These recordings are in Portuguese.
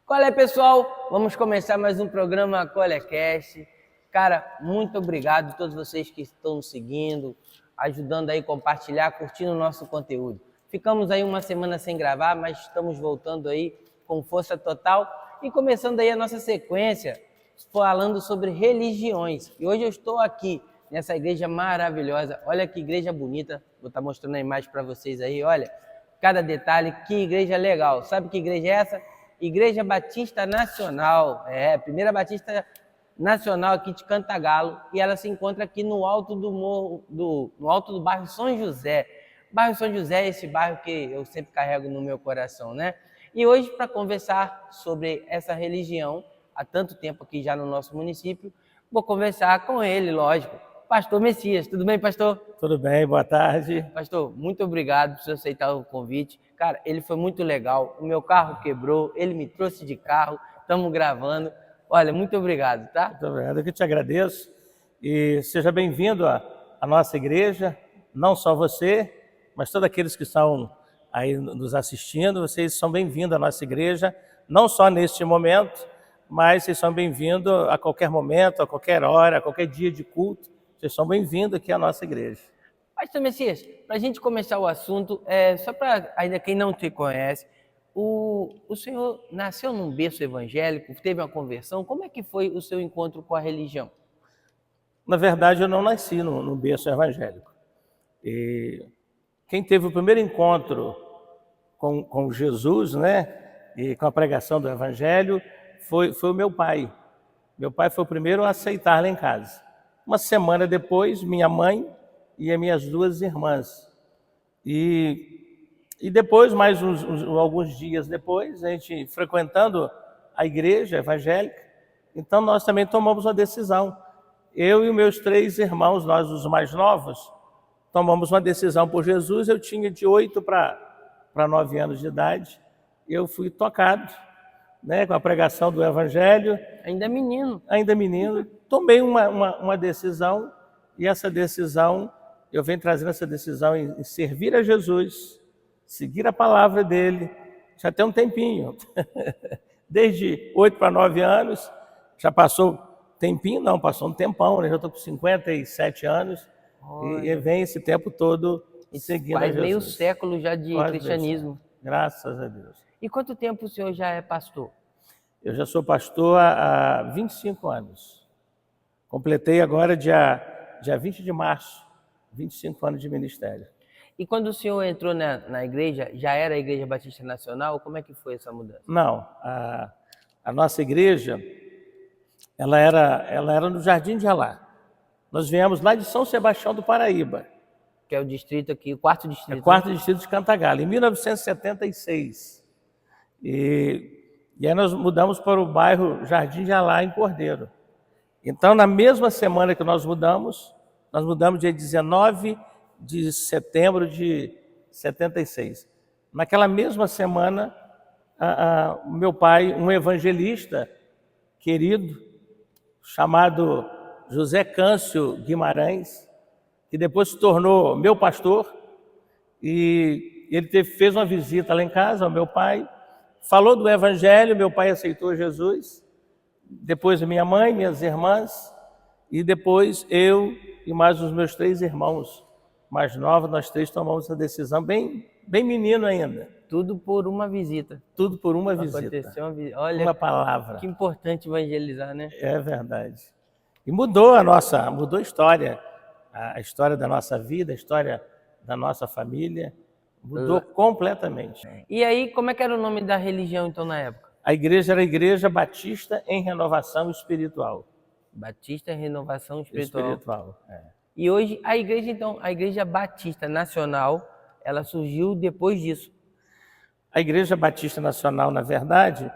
Qual é, pessoal? Vamos começar mais um programa Colecast. Cara, muito obrigado a todos vocês que estão nos seguindo, ajudando aí a compartilhar, curtindo o nosso conteúdo. Ficamos aí uma semana sem gravar, mas estamos voltando aí com força total e começando aí a nossa sequência falando sobre religiões. E hoje eu estou aqui nessa igreja maravilhosa. Olha que igreja bonita. Vou estar mostrando a imagem para vocês aí, olha. Cada detalhe, que igreja legal. Sabe que igreja é essa? Igreja Batista Nacional. Primeira Batista Nacional aqui de Cantagalo. E ela se encontra aqui no alto do morro, no alto do bairro São José. Bairro São José é esse bairro que eu sempre carrego no meu coração, né? E hoje, para conversar sobre essa religião, há tanto tempo aqui já no nosso município, vou conversar com ele, lógico. Pastor Messias, tudo bem, pastor? Tudo bem, boa tarde. Pastor, muito obrigado por aceitar o convite. Cara, ele foi muito legal. O meu carro quebrou, ele me trouxe de carro, estamos gravando. Olha, muito obrigado, tá? Muito obrigado, eu que te agradeço. E seja bem-vindo à nossa igreja, não só você, mas todos aqueles que estão aí nos assistindo, vocês são bem-vindos à nossa igreja, não só neste momento, mas vocês são bem-vindos a qualquer momento, a qualquer hora, a qualquer dia de culto. Vocês são bem-vindos aqui à nossa igreja. Pastor Messias, para a gente começar o assunto, só para ainda quem não te conhece, o senhor nasceu num berço evangélico, teve uma conversão, como é que foi o seu encontro com a religião? Na verdade, eu não nasci no berço evangélico. E quem teve o primeiro encontro com Jesus, né, e com a pregação do evangelho, foi o meu pai. Meu pai foi o primeiro a aceitar lá em casa. Uma semana depois, minha mãe e as minhas duas irmãs. E depois, mais alguns dias depois, a gente frequentando a igreja evangélica, então nós também tomamos uma decisão. Eu e os meus 3 irmãos, nós os mais novos, tomamos uma decisão por Jesus. Eu tinha de 8 para 9 anos de idade. Eu fui tocado, né, com a pregação do evangelho. Ainda menino. Ainda menino. Tomei uma decisão, e essa decisão, eu venho trazendo essa decisão em servir a Jesus, seguir a palavra dele, já tem um tempinho. Desde 8 para 9 anos, já passou tempinho? Não, passou um tempão, né? Já estou com 57 anos, e vem esse tempo todo seguindo a Jesus. Faz meio século já de cristianismo. Graças a Deus. E quanto tempo o senhor já é pastor? Eu já sou pastor há 25 anos. Completei agora dia 20 de março, 25 anos de ministério. E quando o senhor entrou na igreja, já era a Igreja Batista Nacional? Como é que foi essa mudança? Não, a nossa igreja, ela era no Jardim de Alá. Nós viemos lá de São Sebastião do Paraíba. Que é o distrito aqui, o 4º distrito. É o 4º distrito de Cantagalo, em 1976. E aí nós mudamos para o bairro Jardim de Alá, em Cordeiro. Então, na mesma semana que nós mudamos dia 19 de setembro de 76. Naquela mesma semana, o meu pai, um evangelista querido, chamado José Câncio Guimarães, que depois se tornou meu pastor, e ele fez uma visita lá em casa ao meu pai, falou do evangelho, meu pai aceitou Jesus, depois minha mãe, minhas irmãs, e depois eu e mais os meus 3 irmãos mais novos, nós 3 tomamos essa decisão, bem menino ainda. Tudo por uma visita. Tudo por uma visita. Olha, uma palavra. Que importante evangelizar, né? É verdade. E mudou a história, a história da nossa vida, a história da nossa família, mudou completamente. E aí, como é que era o nome da religião, então, na época? A igreja era a Igreja Batista em Renovação Espiritual. Batista em Renovação Espiritual. É. E hoje, a igreja, então, a Igreja Batista Nacional, ela surgiu depois disso. A Igreja Batista Nacional, na verdade,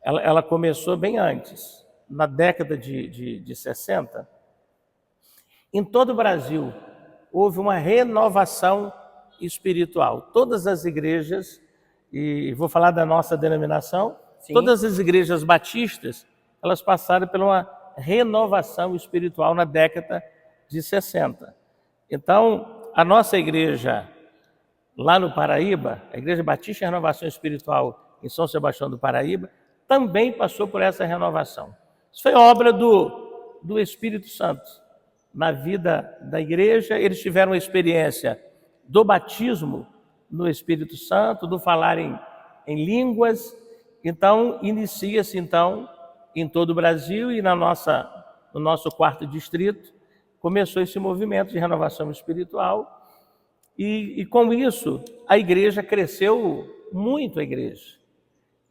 ela começou bem antes, na década de 60. Em todo o Brasil, houve uma renovação espiritual. Todas as igrejas, e vou falar da nossa denominação, sim, todas as igrejas batistas, elas passaram por uma renovação espiritual na década de 60. Então, a nossa igreja lá no Paraíba, a Igreja Batista em Renovação Espiritual em São Sebastião do Paraíba, também passou por essa renovação. Isso foi obra do Espírito Santo. Na vida da igreja, eles tiveram a experiência do batismo no Espírito Santo, do falar em línguas. Então, inicia-se então em todo o Brasil e no nosso quarto distrito, começou esse movimento de renovação espiritual. E com isso, a igreja cresceu muito, a igreja.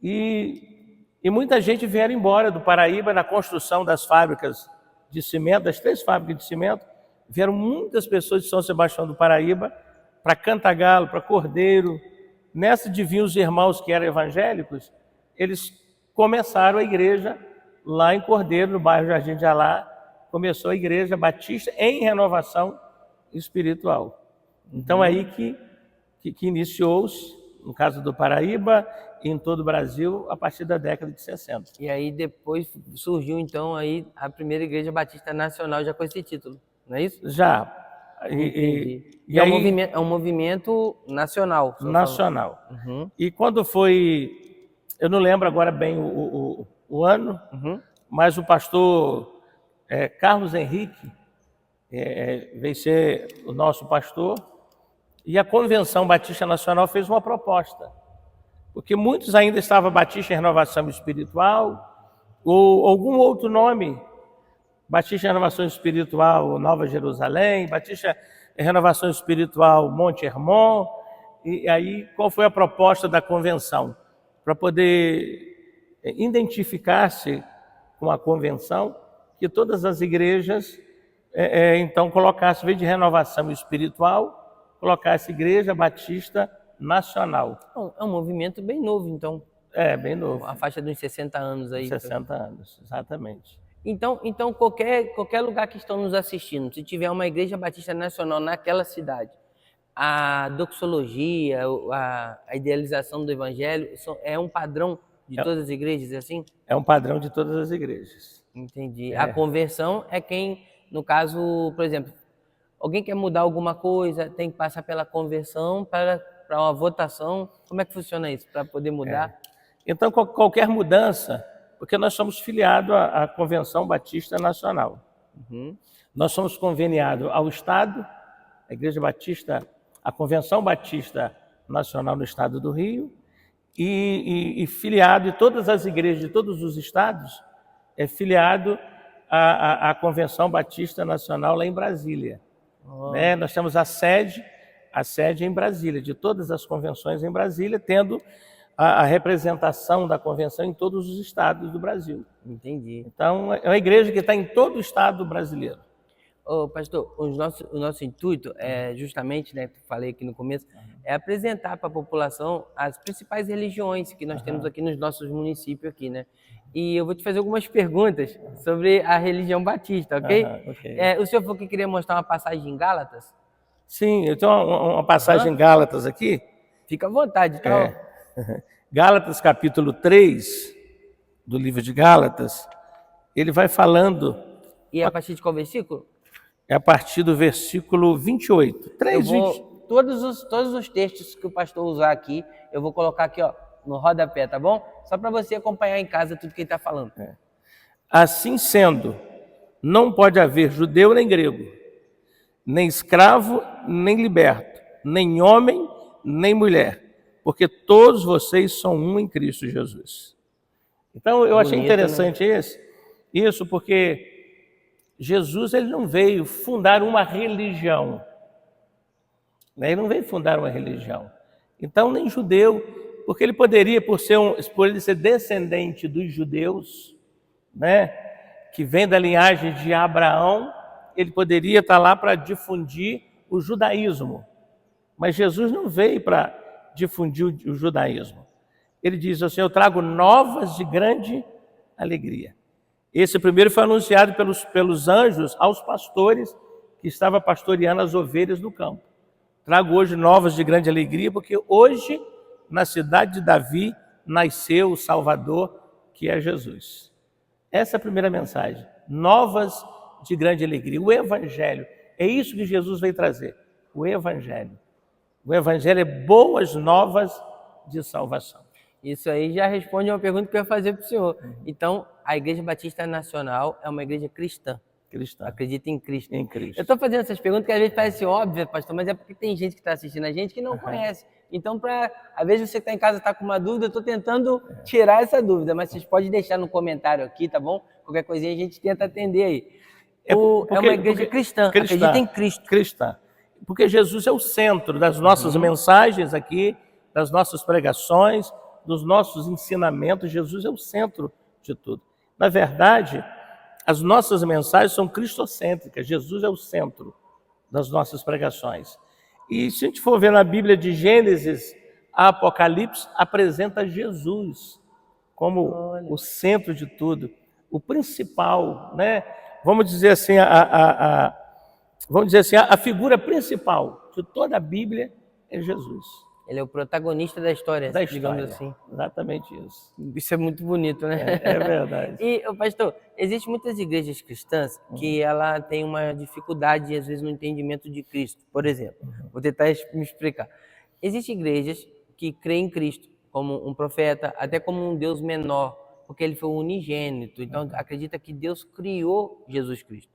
E muita gente vieram embora do Paraíba na construção das fábricas de cimento, das 3 fábricas de cimento. Vieram muitas pessoas de São Sebastião do Paraíba para Cantagalo, para Cordeiro. Nessa de vir os irmãos que eram evangélicos, eles começaram a igreja lá em Cordeiro, no bairro Jardim de Alá. Começou a igreja batista em renovação espiritual. Então, aí que iniciou-se, no caso do Paraíba, e em todo o Brasil, a partir da década de 60. E aí depois surgiu, então, aí a primeira Igreja Batista Nacional, já com esse título, não é isso? Já. E E é, aí, é um movimento nacional. nacional. Uhum. E quando foi, eu não lembro agora bem o ano, mas o pastor Carlos Henrique veio ser o nosso pastor, e a Convenção Batista Nacional fez uma proposta, porque muitos ainda estavam Batista em Renovação Espiritual, ou algum outro nome, Batista em Renovação Espiritual Nova Jerusalém, Batista em Renovação Espiritual Monte Hermon. E aí, qual foi a proposta da convenção? Para poder identificar-se com a convenção, que todas as igrejas, então, colocassem, em vez de renovação espiritual, colocasse Igreja Batista Nacional. É um movimento bem novo, então. É, bem novo. A faixa dos 60 anos aí. 60 anos, exatamente. Então qualquer lugar que estão nos assistindo, se tiver uma Igreja Batista Nacional naquela cidade, a doxologia, a idealização do Evangelho é um padrão de todas as igrejas, é assim? É um padrão de todas as igrejas. Entendi. A conversão é quem, no caso, por exemplo, alguém quer mudar alguma coisa, tem que passar pela conversão para uma votação. Como é que funciona isso, para poder mudar? Então, qualquer mudança, porque nós somos filiados à Convenção Batista Nacional. Nós somos conveniados ao Estado, a Igreja Batista, a Convenção Batista Nacional no Estado do Rio, e filiado em todas as igrejas de todos os estados, é filiado à Convenção Batista Nacional lá em Brasília. Nós temos a sede em Brasília, de todas as convenções em Brasília, tendo a representação da convenção em todos os estados do Brasil. Entendi. Então, é uma igreja que está em todo o estado brasileiro. Ô, pastor, o nosso intuito é justamente, né, que eu falei aqui no começo, é apresentar para a população as principais religiões que nós temos aqui nos nossos municípios aqui, né? E eu vou te fazer algumas perguntas sobre a religião batista, ok? Ok. O senhor falou que queria mostrar uma passagem em Gálatas? Sim, eu tenho uma passagem em Gálatas aqui. Fica à vontade, tá? Gálatas capítulo 3, do livro de Gálatas, ele vai falando... E a partir de qual versículo? É a partir do versículo 28. 3, 20. Todos os textos que o pastor usar aqui, eu vou colocar aqui, ó, no rodapé, tá bom? Só para você acompanhar em casa tudo que ele está falando. Assim sendo, não pode haver judeu nem grego, nem escravo nem liberto, nem homem nem mulher, porque todos vocês são um em Cristo Jesus. Então, eu achei interessante, né? Isso porque Jesus, ele não veio fundar uma religião. Ele não veio fundar uma religião. Então, nem judeu, porque ele poderia, por ele ser descendente dos judeus, né, que vem da linhagem de Abraão, ele poderia estar lá para difundir o judaísmo. Mas Jesus não veio para difundir o judaísmo. Ele diz assim: eu trago novas de grande alegria. Esse primeiro foi anunciado pelos anjos aos pastores que estavam pastoreando as ovelhas no campo. Trago hoje novas de grande alegria, porque hoje, na cidade de Davi, nasceu o Salvador, que é Jesus. Essa é a primeira mensagem. Novas de grande alegria. O Evangelho. É isso que Jesus veio trazer. O Evangelho. O Evangelho é boas novas de salvação. Isso aí já responde a uma pergunta que eu ia fazer para o senhor. Então, a Igreja Batista Nacional é uma igreja cristã. Cristã. Acredita em Cristo. Em Cristo. Eu estou fazendo essas perguntas que às vezes parecem óbvias, pastor, mas é porque tem gente que está assistindo a gente que não conhece. Então, às vezes você que está em casa está com uma dúvida, eu estou tentando tirar essa dúvida, mas vocês podem deixar no comentário aqui, tá bom? Qualquer coisinha a gente tenta atender aí. É uma igreja cristã, acredita em Cristo. Cristã. Porque Jesus é o centro das nossas mensagens aqui, das nossas pregações, dos nossos ensinamentos. Jesus é o centro de tudo. Na verdade, as nossas mensagens são cristocêntricas. Jesus é o centro das nossas pregações. E se a gente for ver na Bíblia, de Gênesis a Apocalipse, apresenta Jesus como o centro de tudo, o principal, né? Vamos dizer assim, a figura principal de toda a Bíblia é Jesus. Ele é o protagonista da história, digamos assim. Exatamente isso. Isso é muito bonito, né? É verdade. E, pastor, existem muitas igrejas cristãs que ela tem uma dificuldade, às vezes, no entendimento de Cristo. Por exemplo, vou tentar me explicar. Existem igrejas que creem em Cristo como um profeta, até como um Deus menor, porque ele foi o unigênito. Então, acredita que Deus criou Jesus Cristo.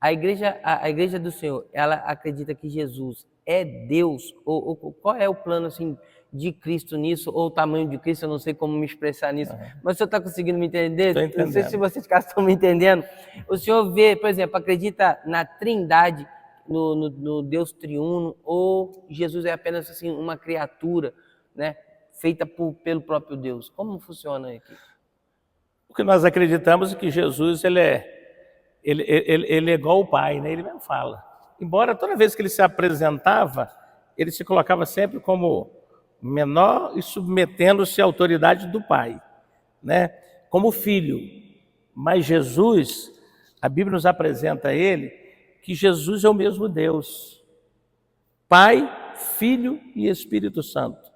A igreja do Senhor, ela acredita que Jesus é Deus? Ou qual é o plano assim, de Cristo nisso? Ou o tamanho de Cristo? Eu não sei como me expressar nisso. Mas o senhor está conseguindo me entender? Estou entendendo. Não sei se vocês estão me entendendo. O senhor vê, por exemplo, acredita na Trindade, no Deus triuno? Ou Jesus é apenas assim, uma criatura, né, feita pelo próprio Deus? Como funciona aqui? O que nós acreditamos é que Jesus ele é igual ao Pai, né? Ele mesmo fala. Embora toda vez que ele se apresentava, ele se colocava sempre como menor e submetendo-se à autoridade do Pai, né? Como filho. Mas Jesus, a Bíblia nos apresenta ele, que Jesus é o mesmo Deus. Pai, Filho e Espírito Santo.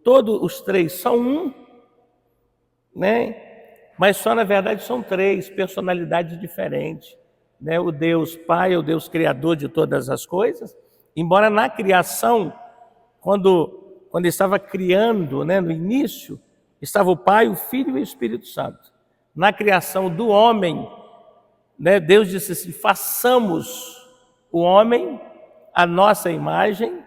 Todos os três são um, né? Mas só, na verdade, são três personalidades diferentes, né? O Deus Pai é o Deus Criador de todas as coisas, embora na criação, quando estava criando, né, no início, estava o Pai, o Filho e o Espírito Santo. Na criação do homem, né, Deus disse assim, façamos o homem a nossa imagem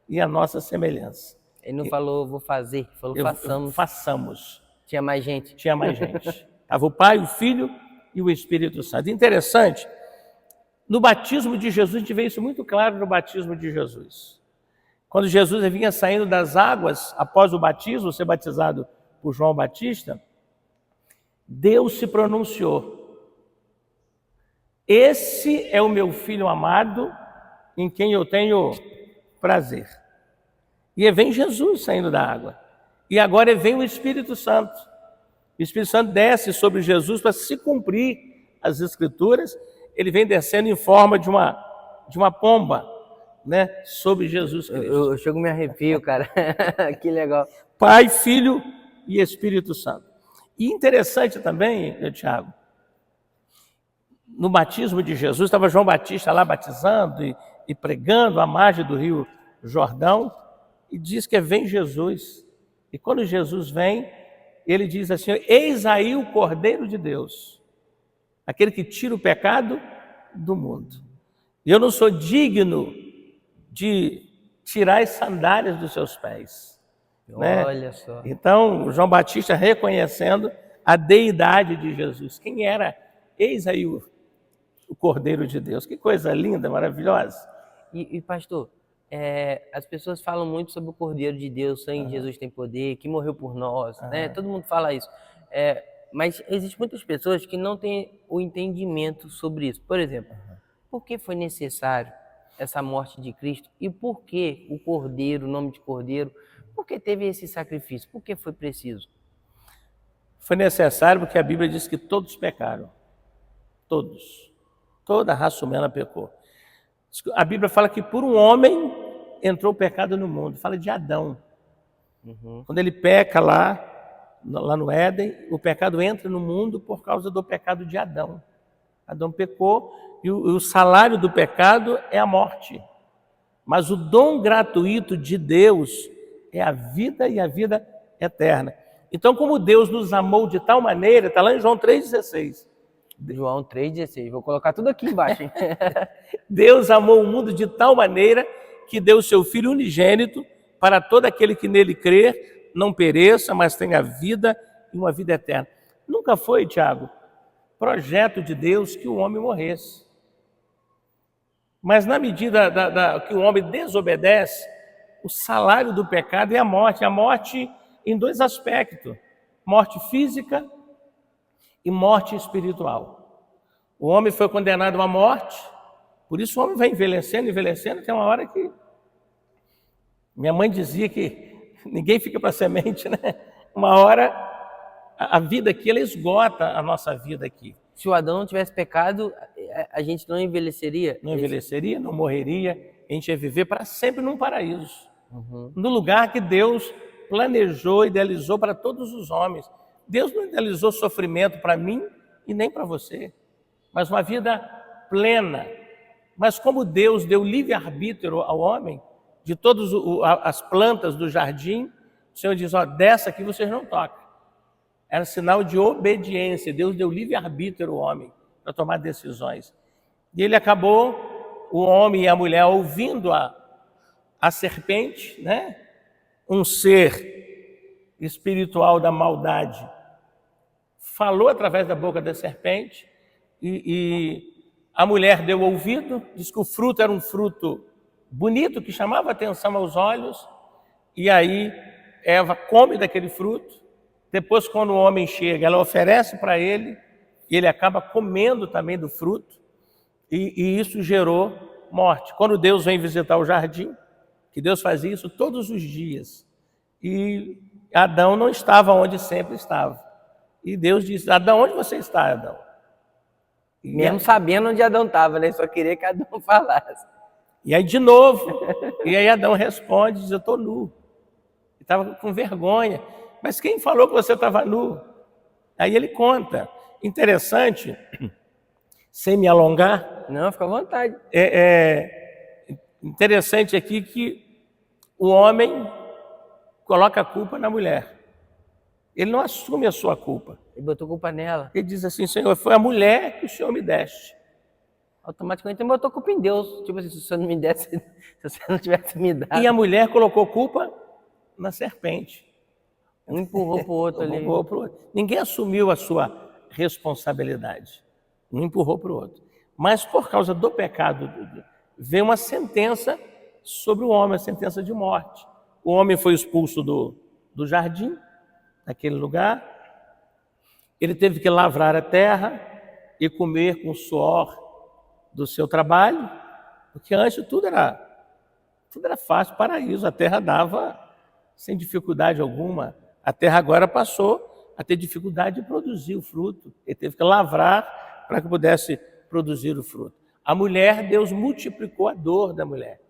e a nossa semelhança. Ele não falou, vou fazer, falou, façamos. Façamos. Tinha mais gente? Tinha mais gente. Estava o Pai, o Filho e o Espírito Santo. Interessante, no batismo de Jesus, a gente vê isso muito claro no batismo de Jesus. Quando Jesus vinha saindo das águas, após o batismo, ser batizado por João Batista, Deus se pronunciou. Esse é o meu Filho amado, em quem eu tenho prazer. E vem Jesus saindo da água. E agora vem o Espírito Santo. O Espírito Santo desce sobre Jesus para se cumprir as Escrituras. Ele vem descendo em forma de uma pomba, né, sobre Jesus Cristo. Eu chego e me arrepio, cara. Que legal. Pai, Filho e Espírito Santo. E interessante também, Tiago, no batismo de Jesus, estava João Batista lá batizando e pregando à margem do rio Jordão, e diz que vem Jesus. E quando Jesus vem, ele diz assim, eis aí o Cordeiro de Deus, aquele que tira o pecado do mundo. E eu não sou digno de tirar as sandálias dos seus pés. Olha, né? só. Então, João Batista reconhecendo a deidade de Jesus. Quem era? Eis aí o Cordeiro de Deus. Que coisa linda, maravilhosa. E pastor, as pessoas falam muito sobre o Cordeiro de Deus, sangue de Jesus tem poder, que morreu por nós, né? Todo mundo fala isso. Mas existem muitas pessoas que não têm o entendimento sobre isso. Por exemplo, por que foi necessário essa morte de Cristo? E por que o Cordeiro, o nome de Cordeiro, por que teve esse sacrifício? Por que foi preciso? Foi necessário porque a Bíblia diz que todos pecaram. Todos. Toda a raça humana pecou. A Bíblia fala que por um homem entrou o pecado no mundo. Fala de Adão. Quando ele peca lá no Éden, o pecado entra no mundo por causa do pecado de Adão. Adão pecou e o salário do pecado é a morte. Mas o dom gratuito de Deus é a vida e a vida eterna. Então, como Deus nos amou de tal maneira, está lá em João 3,16. João 3,16. Vou colocar tudo aqui embaixo, hein? Deus amou o mundo de tal maneira que deu o seu Filho unigênito para todo aquele que nele crer, não pereça, mas tenha vida e uma vida eterna. Nunca foi, Tiago, projeto de Deus que o homem morresse. Mas na medida que o homem desobedece, o salário do pecado é a morte. A morte em dois aspectos: morte física e morte espiritual. O homem foi condenado à morte, por isso o homem vai envelhecendo, envelhecendo, tem uma hora que... Minha mãe dizia que ninguém fica para semente, né? Uma hora a vida aqui, ela esgota a nossa vida aqui. Se o Adão não tivesse pecado, a gente não envelheceria? Não envelheceria, não morreria, a gente ia viver para sempre num paraíso. No lugar que Deus planejou, idealizou para todos os homens. Deus não idealizou sofrimento para mim e nem para você, mas uma vida plena. Mas como Deus deu livre-arbítrio ao homem, de todas as plantas do jardim, o Senhor diz, ó, dessa aqui vocês não tocam. Era sinal de obediência. Deus deu livre-arbítrio ao homem para tomar decisões. E ele acabou, o homem e a mulher, ouvindo a serpente, né? Um ser espiritual da maldade, falou através da boca da serpente, e a mulher deu ouvido, disse que o fruto era um fruto bonito, que chamava atenção aos olhos, e aí Eva come daquele fruto. Depois, quando o homem chega, ela oferece para ele, e ele acaba comendo também do fruto, e isso gerou morte. Quando Deus vem visitar o jardim, que Deus fazia isso todos os dias, e Adão não estava onde sempre estava. E Deus disse, Adão, onde você está, Adão? E Mesmo sabendo onde Adão estava, né? Só queria que Adão falasse. E aí de novo, e aí Adão responde, diz, eu estou nu. Ele estava com vergonha. Mas quem falou que você estava nu? Aí ele conta. Interessante, sem me alongar. Não, fica à vontade. Interessante aqui que o homem coloca a culpa na mulher. Ele não assume a sua culpa. Ele botou culpa nela. Ele diz assim, Senhor, foi a mulher que o Senhor me deste. Automaticamente ele botou culpa em Deus. Tipo assim, se você não me desse, se você não tivesse me dado. E a mulher colocou culpa na serpente. Um empurrou para o outro ali. Empurrou pro outro. Ninguém assumiu a sua responsabilidade. Um empurrou para o outro. Mas por causa do pecado, veio uma sentença sobre o homem, a sentença de morte. O homem foi expulso do jardim, naquele lugar. Ele teve que lavrar a terra e comer com o suor do seu trabalho, porque antes tudo era fácil, paraíso, a terra dava sem dificuldade alguma. A terra agora passou a ter dificuldade de produzir o fruto. Ele teve que lavrar para que pudesse produzir o fruto. A mulher, Deus multiplicou a dor da mulher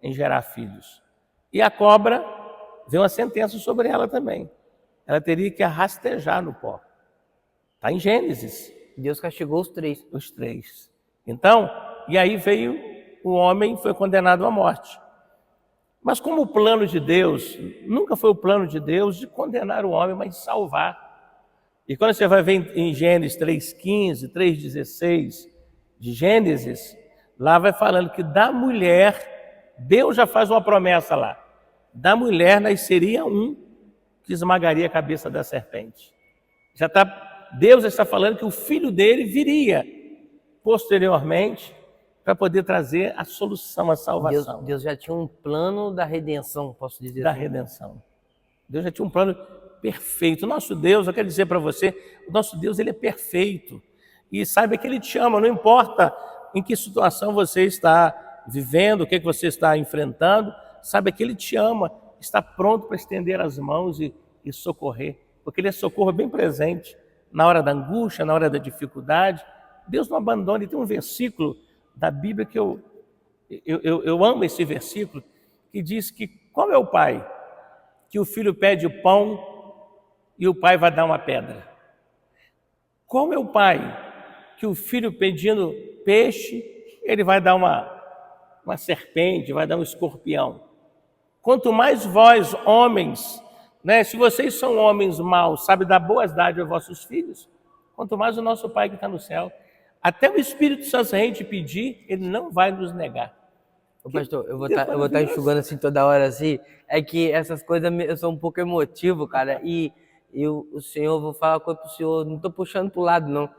em gerar filhos. E a cobra, veio uma sentença sobre ela também. Ela teria que rastejar no pó. Está em Gênesis. Deus castigou os três. Os três. Então, e aí veio o homem, foi condenado à morte. Mas como o plano de Deus, nunca foi o plano de Deus de condenar o homem, mas de salvar. E quando você vai ver em Gênesis 3,15, 3,16 de Gênesis, lá vai falando que da mulher, Deus já faz uma promessa lá, da mulher nasceria um que esmagaria a cabeça da serpente. Deus está falando que o filho dele viria posteriormente para poder trazer a solução, a salvação. Deus já tinha um plano da redenção, posso dizer da assim. redenção. Deus já tinha um plano perfeito. O nosso Deus, eu quero dizer para você, o nosso Deus, ele é perfeito. E saiba que ele te ama, não importa em que situação você está vivendo, o que você está enfrentando, saiba que ele te ama, está pronto para estender as mãos e socorrer, porque ele é socorro bem presente na hora da angústia, na hora da dificuldade. Deus não abandona. E tem um versículo da Bíblia que eu amo esse versículo, que diz que qual é o pai que o filho pede o pão e o pai vai dar uma pedra? Qual é o pai que o filho pedindo peixe, ele vai dar uma serpente, vai dar um escorpião? Quanto mais vós, homens, né, se vocês são homens maus, sabe dar boas dádivas aos vossos filhos, quanto mais o nosso Pai que está no céu. Até o Espírito Santo, se a gente pedir, ele não vai nos negar. Ô, pastor, eu vou estar enxugando assim toda hora assim. É que essas coisas eu sou um pouco emotivo, cara. E o senhor, vou falar uma coisa pro senhor, não estou puxando pro lado, não.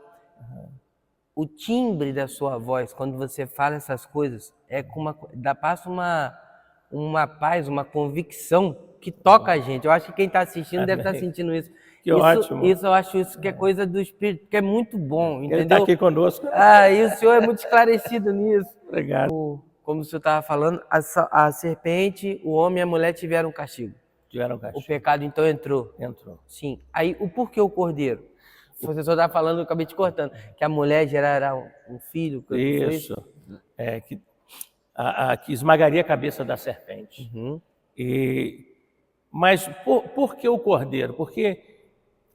O timbre da sua voz, quando você fala essas coisas, é com passa uma paz, uma convicção que toca a gente. Eu acho que quem está assistindo deve estar sentindo isso. Que ótimo. Isso eu acho isso que é coisa do Espírito, que é muito bom, entendeu? Ele está aqui conosco. E o senhor é muito esclarecido nisso. Obrigado. Como o senhor estava falando, a serpente, o homem e a mulher tiveram um castigo. Tiveram um castigo. O pecado então entrou. Entrou. Sim. Aí, o porquê o cordeiro? O professor estava falando, eu acabei te cortando, que a mulher gerará um filho. Isso. Que esmagaria a cabeça da serpente. Uhum. Mas por que o cordeiro? Porque,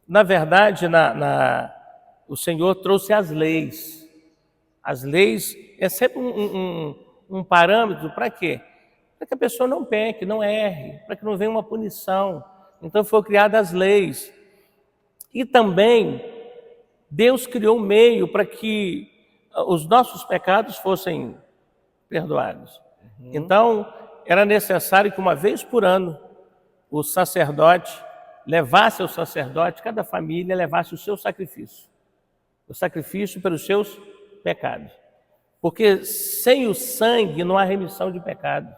na verdade, o Senhor trouxe as leis. As leis é sempre um parâmetro para quê? Para que a pessoa não peque, não erre, para que não venha uma punição. Então foram criadas as leis. E também Deus criou um meio para que os nossos pecados fossem perdoados. Uhum. Então era necessário que uma vez por ano o sacerdote levasse ao sacerdote, cada família levasse o seu sacrifício. O sacrifício pelos seus pecados. Porque sem o sangue não há remissão de pecado.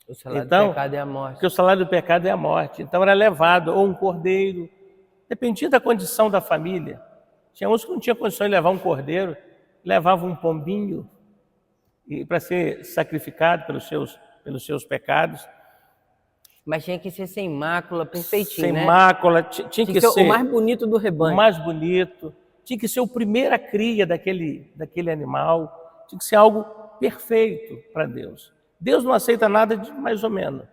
O salário do pecado é a morte. Porque o salário do pecado é a morte. Então era levado ou um cordeiro, dependia da condição da família. Tinha uns que não tinham condições de levar um cordeiro, levavam um pombinho para ser sacrificado pelos seus pecados. Mas tinha que ser sem mácula, perfeitinho, sem mácula, tinha que ser o mais bonito do rebanho. O mais bonito. Tinha que ser o primeira cria daquele animal. Tinha que ser algo perfeito para Deus. Deus não aceita nada de mais ou menos.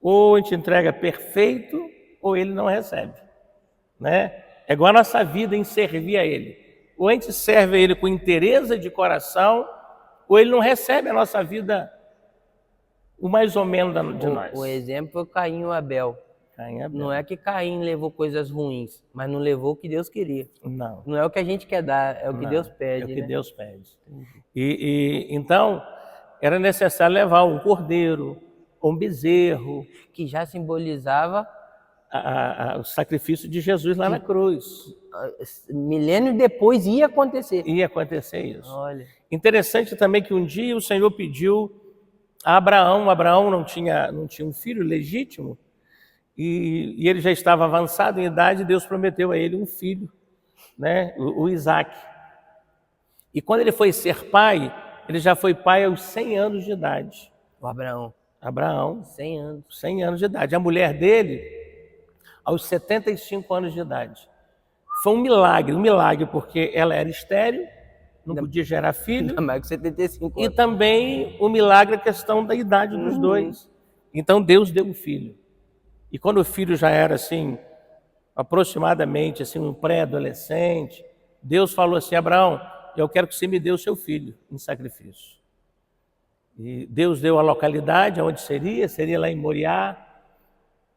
Ou a gente entrega perfeito, ou ele não recebe. Né? É igual a nossa vida em servir a ele. Ou a gente serve a ele com interesse de coração, ou ele não recebe a nossa vida o mais ou menos de nós. O exemplo foi Caim e Abel. Não é que Caim levou coisas ruins, mas não levou o que Deus queria. Não. Não é o que a gente quer dar, é o que Deus pede. É o que né? Deus pede. Então, era necessário levar um cordeiro, um bezerro. Que já simbolizava o sacrifício de Jesus lá na cruz. Milênio depois ia acontecer. Ia acontecer isso. Olha. Interessante também que um dia o Senhor pediu a Abraão. Abraão não tinha um filho legítimo. E ele já estava avançado em idade, Deus prometeu a ele um filho, né? o Isaac. E quando ele foi ser pai, ele já foi pai aos 100 anos de idade. O Abraão, 100 anos. 100 anos de idade. A mulher dele, aos 75 anos de idade. Foi um milagre porque ela era estéril, não podia gerar filho. Ainda mais que 75 anos. E também o milagre a questão da idade dos dois. Então Deus deu um filho. E quando o filho já era assim, aproximadamente assim, um pré-adolescente, Deus falou assim: Abraão, eu quero que você me dê o seu filho em sacrifício. E Deus deu a localidade onde seria lá em Moriá,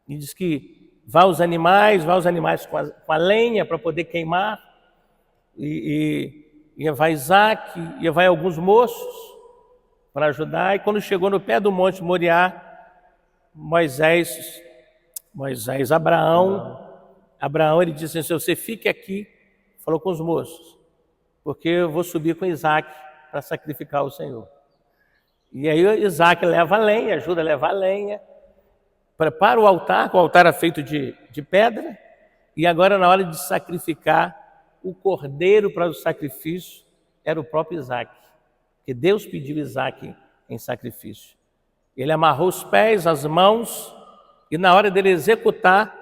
e diz que vá os animais com a lenha para poder queimar, e vai Isaac, e vai alguns moços para ajudar, e quando chegou no pé do monte Moriá, Abraão, ele disse assim: você fique aqui, falou com os moços, porque eu vou subir com Isaac para sacrificar o Senhor. E aí Isaac leva a lenha, ajuda a levar a lenha, prepara o altar, que o altar era feito de pedra, e agora na hora de sacrificar, o cordeiro para o sacrifício era o próprio Isaac, porque Deus pediu Isaac em sacrifício. Ele amarrou os pés, as mãos, e na hora dele executar,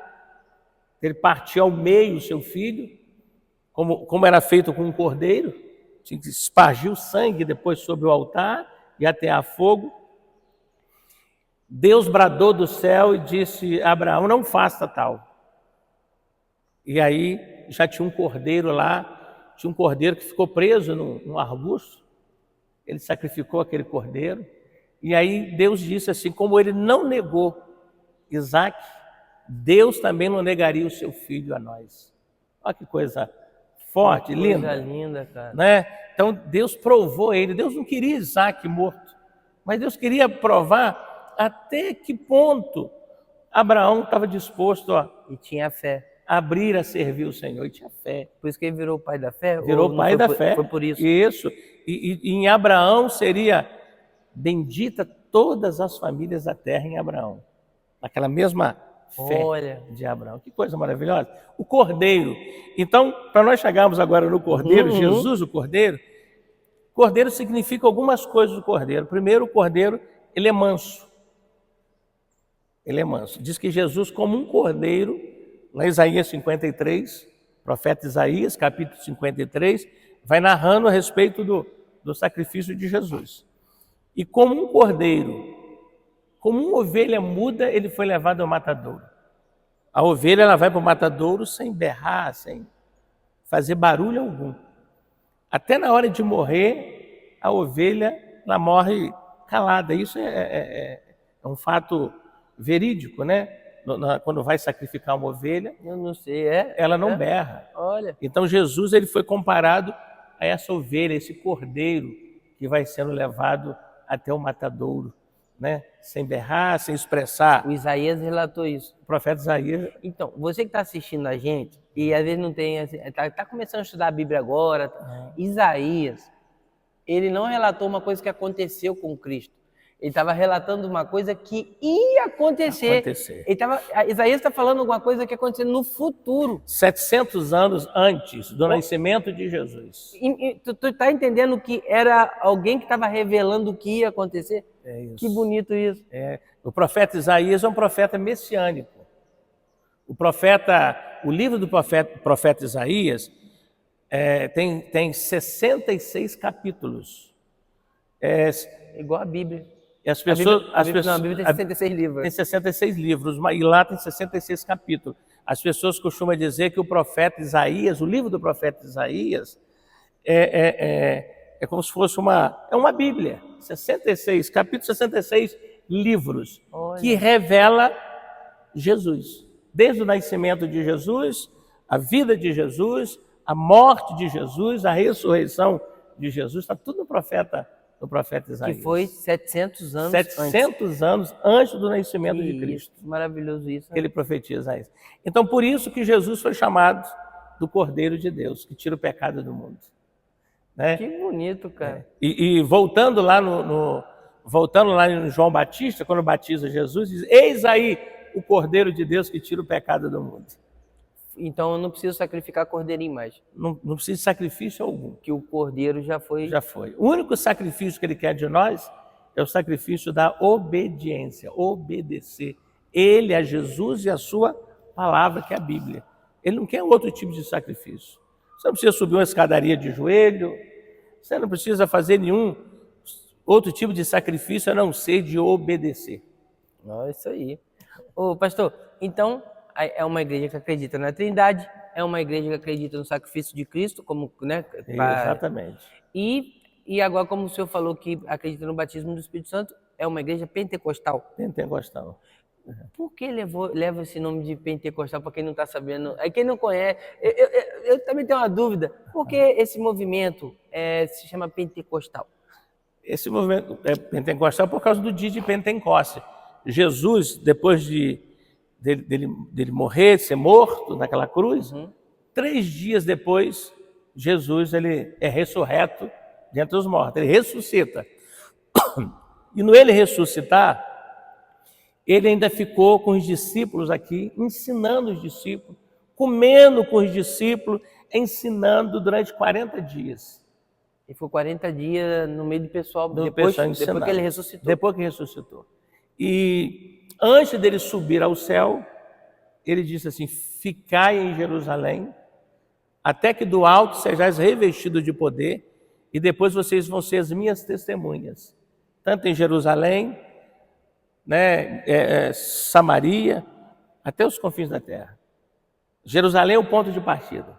ele partiu ao meio o seu filho, como era feito com um cordeiro, tinha que espargir o sangue depois sobre o altar e atear fogo. Deus bradou do céu e disse a Abraão: não faça tal. E aí já tinha um cordeiro lá, tinha um cordeiro que ficou preso num arbusto. Ele sacrificou aquele cordeiro E aí Deus disse assim, como ele não negou Isaac, Deus também não negaria o seu filho a nós. Olha que coisa forte, Que linda. coisa linda, cara. Né? Então Deus provou ele. Deus não queria Isaac morto, mas Deus queria provar até que ponto Abraão estava disposto E tinha fé. a abrir a servir o Senhor. E tinha fé. Por isso que ele virou o pai da fé? Virou Ou pai da fé. Foi por isso? Isso. E em Abraão seria bendita todas as famílias da terra em Abraão. Aquela mesma fé Olha. de Abraão. Que coisa maravilhosa. O Cordeiro. Então, para nós chegarmos agora no Cordeiro, Jesus o Cordeiro, Cordeiro significa algumas coisas do Cordeiro. Primeiro, o Cordeiro, ele é manso. Ele é manso. Diz que Jesus, como um cordeiro, lá em Isaías 53, profeta Isaías, capítulo 53, vai narrando a respeito do sacrifício de Jesus. E como um cordeiro, como uma ovelha muda, ele foi levado ao matadouro. A ovelha ela vai para o matadouro sem berrar, sem fazer barulho algum. Até na hora de morrer, a ovelha ela morre calada. Isso é um fato verídico, né? Quando vai sacrificar uma ovelha, Eu não sei, ela não berra. Olha. Então Jesus ele foi comparado a essa ovelha, esse cordeiro que vai sendo levado até o matadouro, né? Sem berrar, sem expressar. O Isaías relatou isso. O profeta Isaías. Então, você que está assistindo a gente, e às vezes não tem, tá começando a estudar a Bíblia agora, Isaías, ele não relatou uma coisa que aconteceu com Cristo. Ele estava relatando uma coisa que ia acontecer. Isaías está falando alguma coisa que ia acontecer no futuro. 700 anos antes do nascimento de Jesus. Tu está entendendo que era alguém que estava revelando o que ia acontecer? É isso. Que bonito isso. O profeta Isaías é um profeta messiânico. O livro do profeta Isaías tem 66 capítulos. Igual a Bíblia. E as pessoas, a Bíblia tem 66 livros. Tem 66 livros, e lá tem 66 capítulos. As pessoas costumam dizer que o profeta Isaías, o livro do profeta Isaías, é como se fosse uma Bíblia. 66, capítulo 66 livros. Olha. Que revela Jesus. Desde o nascimento de Jesus, a vida de Jesus, a morte de Jesus, a ressurreição de Jesus, está tudo no profeta Isaías. Que foi 700 anos 700 anos antes do nascimento de Cristo. Maravilhoso isso. Né? Ele profetiza isso. Então, por isso que Jesus foi chamado do Cordeiro de Deus, que tira o pecado do mundo. Né? Que bonito, cara. E voltando lá em João Batista, quando batiza Jesus, diz: eis aí o Cordeiro de Deus que tira o pecado do mundo. Então eu não preciso sacrificar cordeirinho mais. Não precisa de sacrifício algum. Que o cordeiro já foi. Já foi. O único sacrifício que ele quer de nós é o sacrifício da obediência, obedecer. Ele a Jesus e a sua palavra, que é a Bíblia. Ele não quer outro tipo de sacrifício. Você não precisa subir uma escadaria de joelho, você não precisa fazer nenhum outro tipo de sacrifício a não ser de obedecer. Isso aí. Ô, pastor, então é uma igreja que acredita na Trindade, é uma igreja que acredita no sacrifício de Cristo, como, né? Exatamente. E agora, como o senhor falou que acredita no batismo do Espírito Santo, é uma igreja pentecostal. Pentecostal. Por que leva esse nome de pentecostal para quem não está sabendo? Quem não conhece, eu também tenho uma dúvida. Por que esse movimento se chama pentecostal? Esse movimento é pentecostal por causa do dia de Pentecoste. Jesus, depois dele morrer, ser morto naquela cruz, 3 dias depois, Jesus ele é ressurreto dentre os mortos, ele ressuscita. E no ele ressuscitar, ele ainda ficou com os discípulos aqui, ensinando os discípulos, comendo com os discípulos, ensinando durante 40 dias. E foi 40 dias no meio do pessoal, depois que ele ressuscitou. Depois que ressuscitou. E antes dele subir ao céu, ele disse assim: ficai em Jerusalém, até que do alto sejais revestidos de poder, e depois vocês vão ser as minhas testemunhas, tanto em Jerusalém, né, Samaria, até os confins da terra. Jerusalém é o ponto de partida,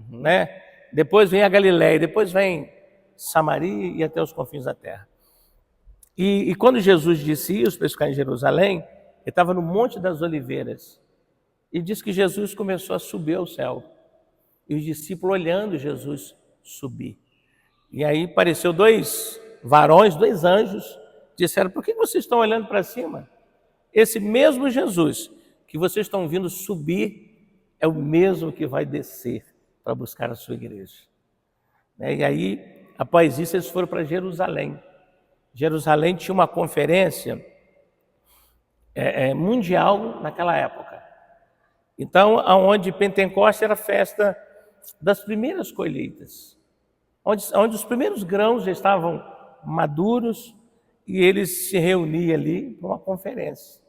né? Depois vem a Galileia, depois vem Samaria e até os confins da terra. E quando Jesus disse isso para ficar em Jerusalém, ele estava no Monte das Oliveiras. E diz que Jesus começou a subir ao céu. E os discípulos olhando Jesus subir. E aí apareceu 2 varões, 2 anjos, disseram: por que vocês estão olhando para cima? Esse mesmo Jesus que vocês estão vindo subir é o mesmo que vai descer para buscar a sua igreja. E aí, após isso, eles foram para Jerusalém. Jerusalém tinha uma conferência mundial naquela época. Então, onde Pentecostes era a festa das primeiras colheitas, onde os primeiros grãos já estavam maduros e eles se reuniam ali para uma conferência,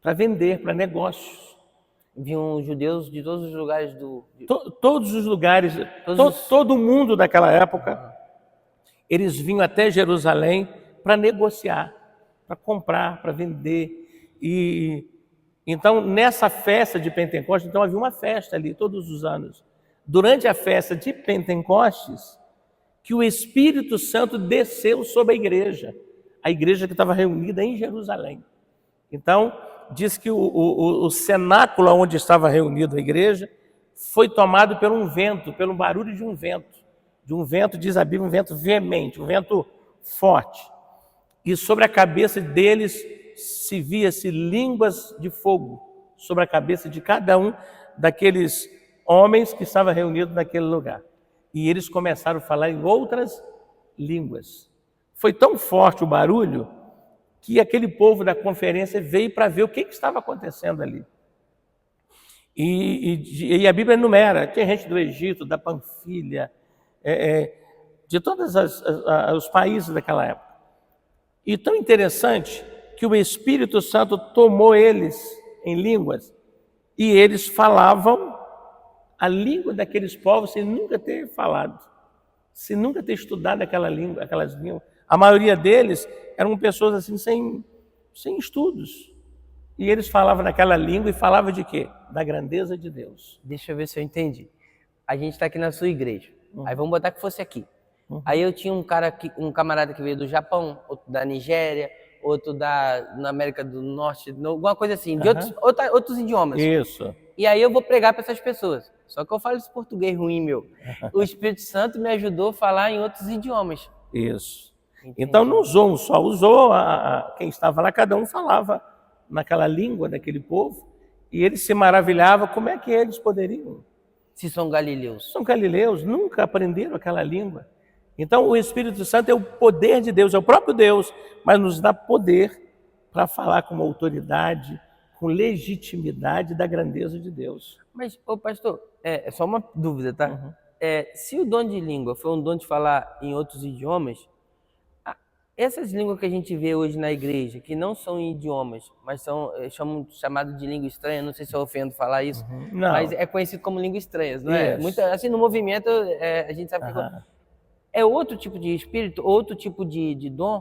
para vender, para negócios. Vinham judeus de todos os lugares Todos os lugares, todo mundo daquela época, eles vinham até Jerusalém para negociar, para comprar, para vender. E então, nessa festa de Pentecostes, então havia uma festa ali todos os anos. Durante a festa de Pentecostes, que o Espírito Santo desceu sobre a igreja que estava reunida em Jerusalém. Então, diz que o cenáculo onde estava reunida a igreja foi tomado por um vento, pelo barulho de um vento, diz a Bíblia, um vento veemente, um vento forte. E sobre a cabeça deles se via-se línguas de fogo, sobre a cabeça de cada um daqueles homens que estavam reunidos naquele lugar. E eles começaram a falar em outras línguas. Foi tão forte o barulho que aquele povo da conferência veio para ver o que estava acontecendo ali. E a Bíblia enumera, tinha gente do Egito, da Panfilha, de todos os países daquela época. E tão interessante que o Espírito Santo tomou eles em línguas e eles falavam a língua daqueles povos sem nunca ter falado, sem nunca ter estudado aquelas línguas. A maioria deles eram pessoas assim sem estudos. E eles falavam naquela língua e falavam de quê? Da grandeza de Deus. Deixa eu ver se eu entendi. A gente está aqui na sua igreja. Aí vamos botar que fosse aqui. Aí eu tinha um camarada que veio do Japão, outro da Nigéria, outro na América do Norte, alguma coisa assim, de outros idiomas. Isso. E aí eu vou pregar para essas pessoas. Só que eu falo esse português ruim meu. O Espírito Santo me ajudou a falar em outros idiomas. Isso. Entendi. Então não usou um só, usou quem estava lá, cada um falava naquela língua daquele povo, e eles se maravilhavam como é que eles poderiam. Se são galileus. São galileus, nunca aprenderam aquela língua. Então o Espírito Santo é o poder de Deus, é o próprio Deus, mas nos dá poder para falar com autoridade, com legitimidade da grandeza de Deus. Mas, pastor, é só uma dúvida, tá? Se o dom de língua foi um dom de falar em outros idiomas, essas línguas que a gente vê hoje na igreja, que não são idiomas, mas são chamadas de língua estranha, não sei se eu ofendo falar isso, mas é conhecido como língua estranha, não é? Muito, assim, no movimento, a gente sabe que é outro tipo de espírito, outro tipo de dom?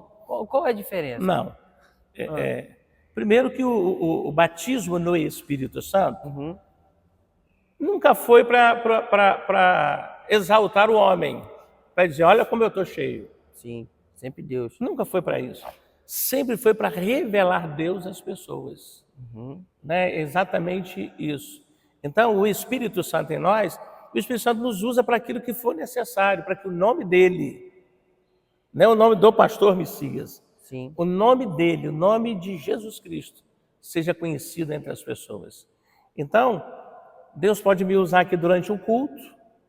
Qual é a diferença? Não. Primeiro que o batismo no Espírito Santo nunca foi para exaltar o homem, para dizer, olha como eu estou cheio. Sim. Sempre Deus. Nunca foi para isso. Sempre foi para revelar Deus às pessoas. Né? Exatamente isso. Então, o Espírito Santo em nós, o Espírito Santo nos usa para aquilo que for necessário, para que o nome dele, não é o nome do pastor Messias, sim, o nome dele, o nome de Jesus Cristo, seja conhecido entre as pessoas. Então, Deus pode me usar aqui durante um culto,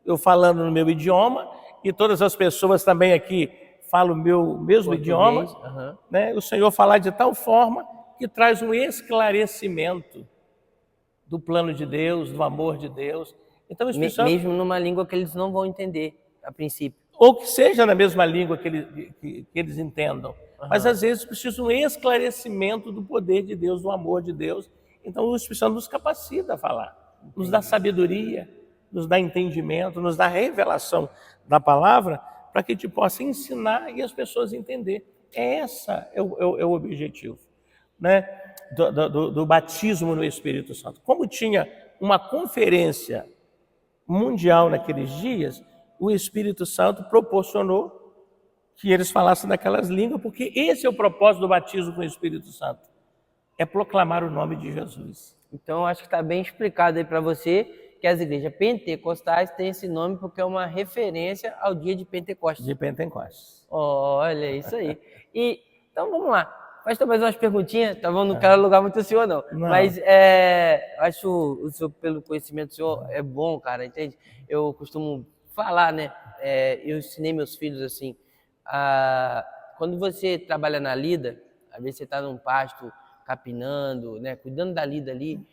eu falando no meu idioma, e todas as pessoas também aqui fala o meu mesmo idioma, né? O Senhor falar de tal forma que traz um esclarecimento do plano de Deus, do amor de Deus. Então, o Espírito Santo, mesmo numa língua que eles não vão entender a princípio. Ou que seja na mesma língua que eles entendam. Mas às vezes precisa um esclarecimento do poder de Deus, do amor de Deus. Então o Espírito Santo nos capacita a falar, nos dá sabedoria, nos dá entendimento, nos dá revelação da palavra, para que a gente possa ensinar e as pessoas entender. Essa é o objetivo, né? do batismo no Espírito Santo. Como tinha uma conferência mundial naqueles dias, o Espírito Santo proporcionou que eles falassem daquelas línguas, porque esse é o propósito do batismo com o Espírito Santo, é proclamar o nome de Jesus. Então, acho que está bem explicado aí para você que as igrejas pentecostais têm esse nome porque é uma referência ao dia de Pentecostes. De Pentecostes. Olha, isso aí. Então, vamos lá. Pastor, mais umas perguntinhas, tá bom? Não quero alugar muito o senhor, não. Mas acho o senhor, pelo conhecimento do senhor, é bom, cara, entende? Eu costumo falar, né? Eu ensinei meus filhos assim, quando você trabalha na lida, às vezes você está num pasto capinando, né? Cuidando da lida ali,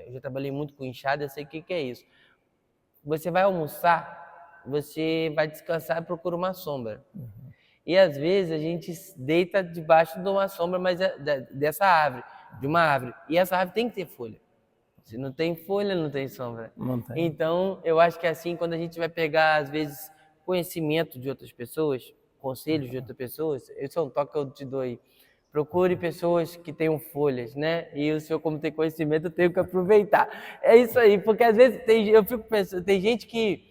eu já trabalhei muito com enxada, eu sei o que é isso. Você vai almoçar, você vai descansar e procura uma sombra. E às vezes a gente deita debaixo de uma sombra, mas dessa árvore, de uma árvore. E essa árvore tem que ter folha. Se não tem folha, não tem sombra. Não tem. Então, eu acho que assim, quando a gente vai pegar, às vezes, conhecimento de outras pessoas, conselhos de outras pessoas, esse é um toque que eu te dou aí. Procure pessoas que tenham folhas, né? E o senhor, como tem conhecimento, eu tenho que aproveitar. É isso aí, porque às vezes eu fico pensando, tem gente que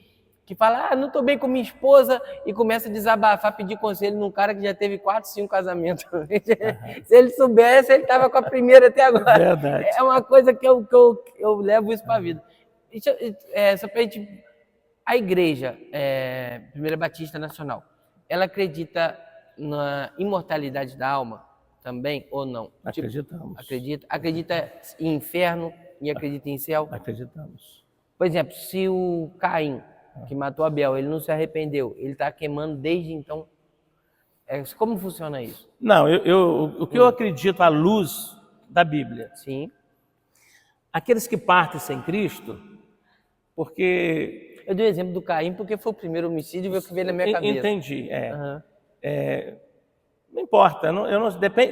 fala, não estou bem com minha esposa, e começa a desabafar, pedir conselho num cara que já teve 4, 5 casamentos. Se ele soubesse, ele estava com a primeira até agora. Verdade. É uma coisa que eu levo isso para a vida. Só para a gente... A igreja, Primeira Batista Nacional, ela acredita na imortalidade da alma também ou não? Acreditamos. Acredita em inferno e acredita em céu? Acreditamos. Por exemplo, se o Caim, que matou Abel, ele não se arrependeu, ele está queimando desde então. Como funciona isso? Não, o que eu acredito à luz da Bíblia. Sim. Aqueles que partem sem Cristo, porque... Eu dei o exemplo do Caim porque foi o primeiro homicídio que veio na minha cabeça. Entendi, não importa,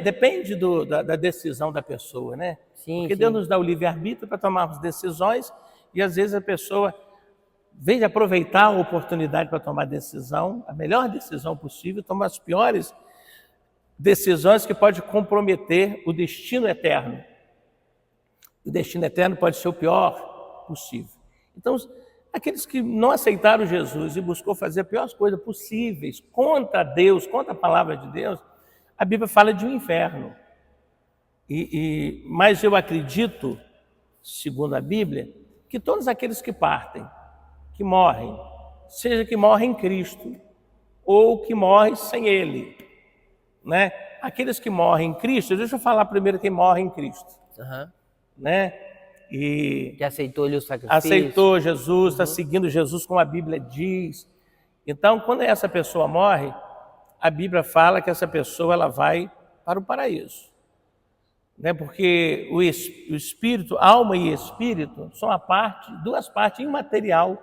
depende da decisão da pessoa, né? Sim, porque Deus nos dá o livre-arbítrio para tomarmos decisões e às vezes a pessoa, em vez de aproveitar a oportunidade para tomar decisão, a melhor decisão possível, toma as piores decisões que pode comprometer o destino eterno. O destino eterno pode ser o pior possível. Então, aqueles que não aceitaram Jesus e buscou fazer as piores coisas possíveis contra Deus, contra a palavra de Deus, a Bíblia fala de um inferno. Mas eu acredito, segundo a Bíblia, que todos aqueles que partem, que morrem, seja que morrem em Cristo ou que morrem sem Ele, né? Aqueles que morrem em Cristo, deixa eu falar primeiro quem morre em Cristo, né? Que aceitou-lhe o sacrifício. Aceitou Jesus, está seguindo Jesus como a Bíblia diz. Então, quando essa pessoa morre, a Bíblia fala que essa pessoa ela vai para o paraíso. Né? Porque o espírito, alma e espírito são duas partes imaterial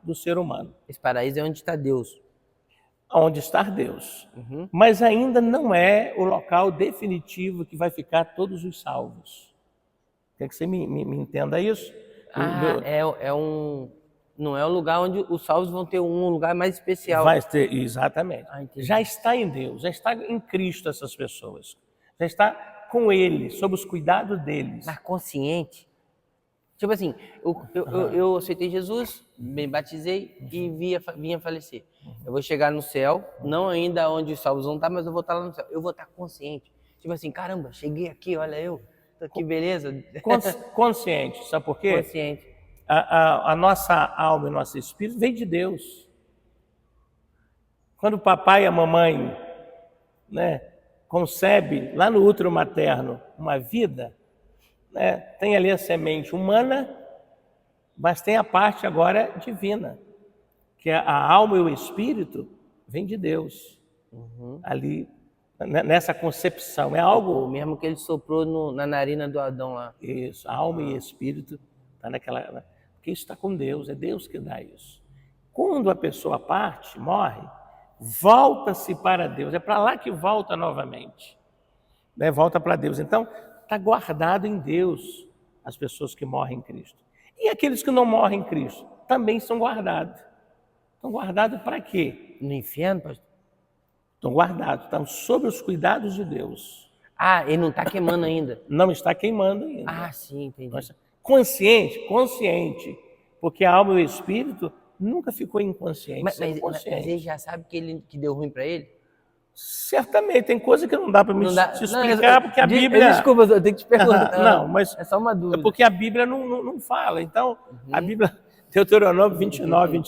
do ser humano. Esse paraíso é onde está Deus. Onde está Deus. Mas ainda não é o local definitivo que vai ficar todos os salvos. Quer que você me entenda isso? Não é o lugar onde os salvos vão ter um lugar mais especial. Vai ter, exatamente. Já está em Deus, já está em Cristo essas pessoas. Já está com Ele, sob os cuidados deles. Mas consciente. Tipo assim, eu aceitei Jesus, me batizei e vinha falecer. Eu vou chegar no céu, não ainda onde os salvos vão estar, mas eu vou estar lá no céu. Eu vou estar consciente. Tipo assim, caramba, cheguei aqui, olha eu. Que beleza. Consciente, sabe por quê? Consciente. A nossa alma e o nosso espírito vem de Deus. Quando o papai e a mamãe, né, concebe lá no útero materno uma vida, né, tem ali a semente humana, mas tem a parte agora divina, que a alma e o espírito vem de Deus. Ali, nessa concepção, é algo... O mesmo que ele soprou na narina do Adão lá. Isso, alma e espírito, tá naquela... Porque isso está com Deus, é Deus que dá isso. Quando a pessoa parte, morre, volta-se para Deus, é para lá que volta novamente. Né? Volta para Deus. Então, está guardado em Deus as pessoas que morrem em Cristo. E aqueles que não morrem em Cristo também são guardados. Estão guardados para quê? No inferno, pastor? Estão guardados, estão sob os cuidados de Deus. Ele não está queimando ainda. Não está queimando ainda. Sim, entendi. Consciente, porque a alma e o espírito nunca ficou inconsciente. Mas ele já sabe que deu ruim para ele? Certamente, tem coisa que não dá para me Não dá, te explicar, porque a Bíblia... Desculpa, eu tenho que te perguntar. Não, mas é só uma dúvida. é porque a Bíblia não fala. Então, a Bíblia, Deuteronômio 29,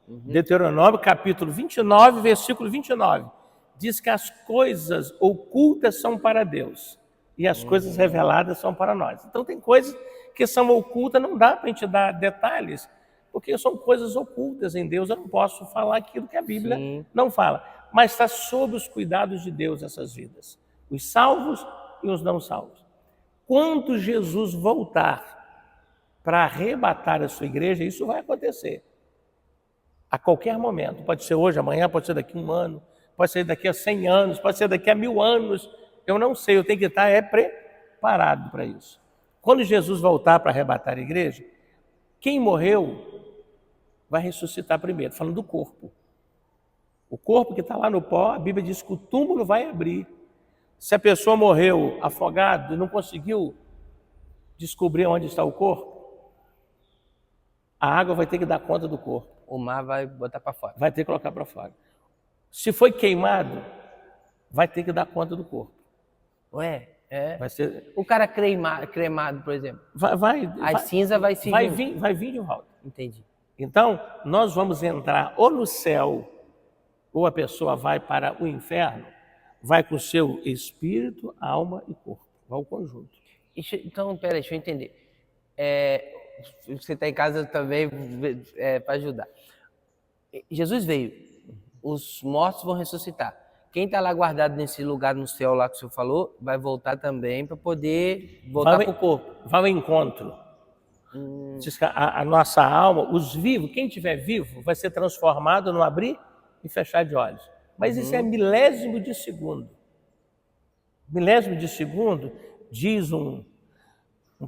Deuteronômio capítulo 29, versículo 29, diz que as coisas ocultas são para Deus e as coisas reveladas são para nós. Então, tem coisas que são ocultas, não dá para a gente dar detalhes, porque são coisas ocultas em Deus. Eu não posso falar aquilo que a Bíblia não fala, mas está sob os cuidados de Deus essas vidas, os salvos e os não salvos. Quando Jesus voltar para arrebatar a sua igreja, isso vai acontecer a qualquer momento. Pode ser hoje, amanhã, pode ser daqui a 1 ano, pode ser daqui a 100 anos, pode ser daqui a 1000 anos. Eu não sei, eu tenho que estar preparado para isso. Quando Jesus voltar para arrebatar a igreja, quem morreu vai ressuscitar primeiro, falando do corpo. O corpo que está lá no pó, a Bíblia diz que o túmulo vai abrir. Se a pessoa morreu afogado e não conseguiu descobrir onde está o corpo, a água vai ter que dar conta do corpo. O mar vai botar para fora. Vai ter que colocar para fora. Se foi queimado, vai ter que dar conta do corpo. Ué, Vai ser... O cara cremado, por exemplo. Vai cinza vai se vai vir de volta. Entendi. Então, nós vamos entrar ou no céu, ou a pessoa vai para o inferno, vai com o seu espírito, alma e corpo. Vai ao conjunto. Então, peraí, deixa eu entender. Você está em casa também para ajudar. Jesus veio, os mortos vão ressuscitar. Quem está lá guardado nesse lugar no céu lá que o senhor falou, vai voltar também para poder voltar para o corpo. Vai ao encontro. Diz que a nossa alma, os vivos, quem estiver vivo, vai ser transformado no abrir e fechar de olhos. Mas isso é milésimo de segundo. Milésimo de segundo, diz um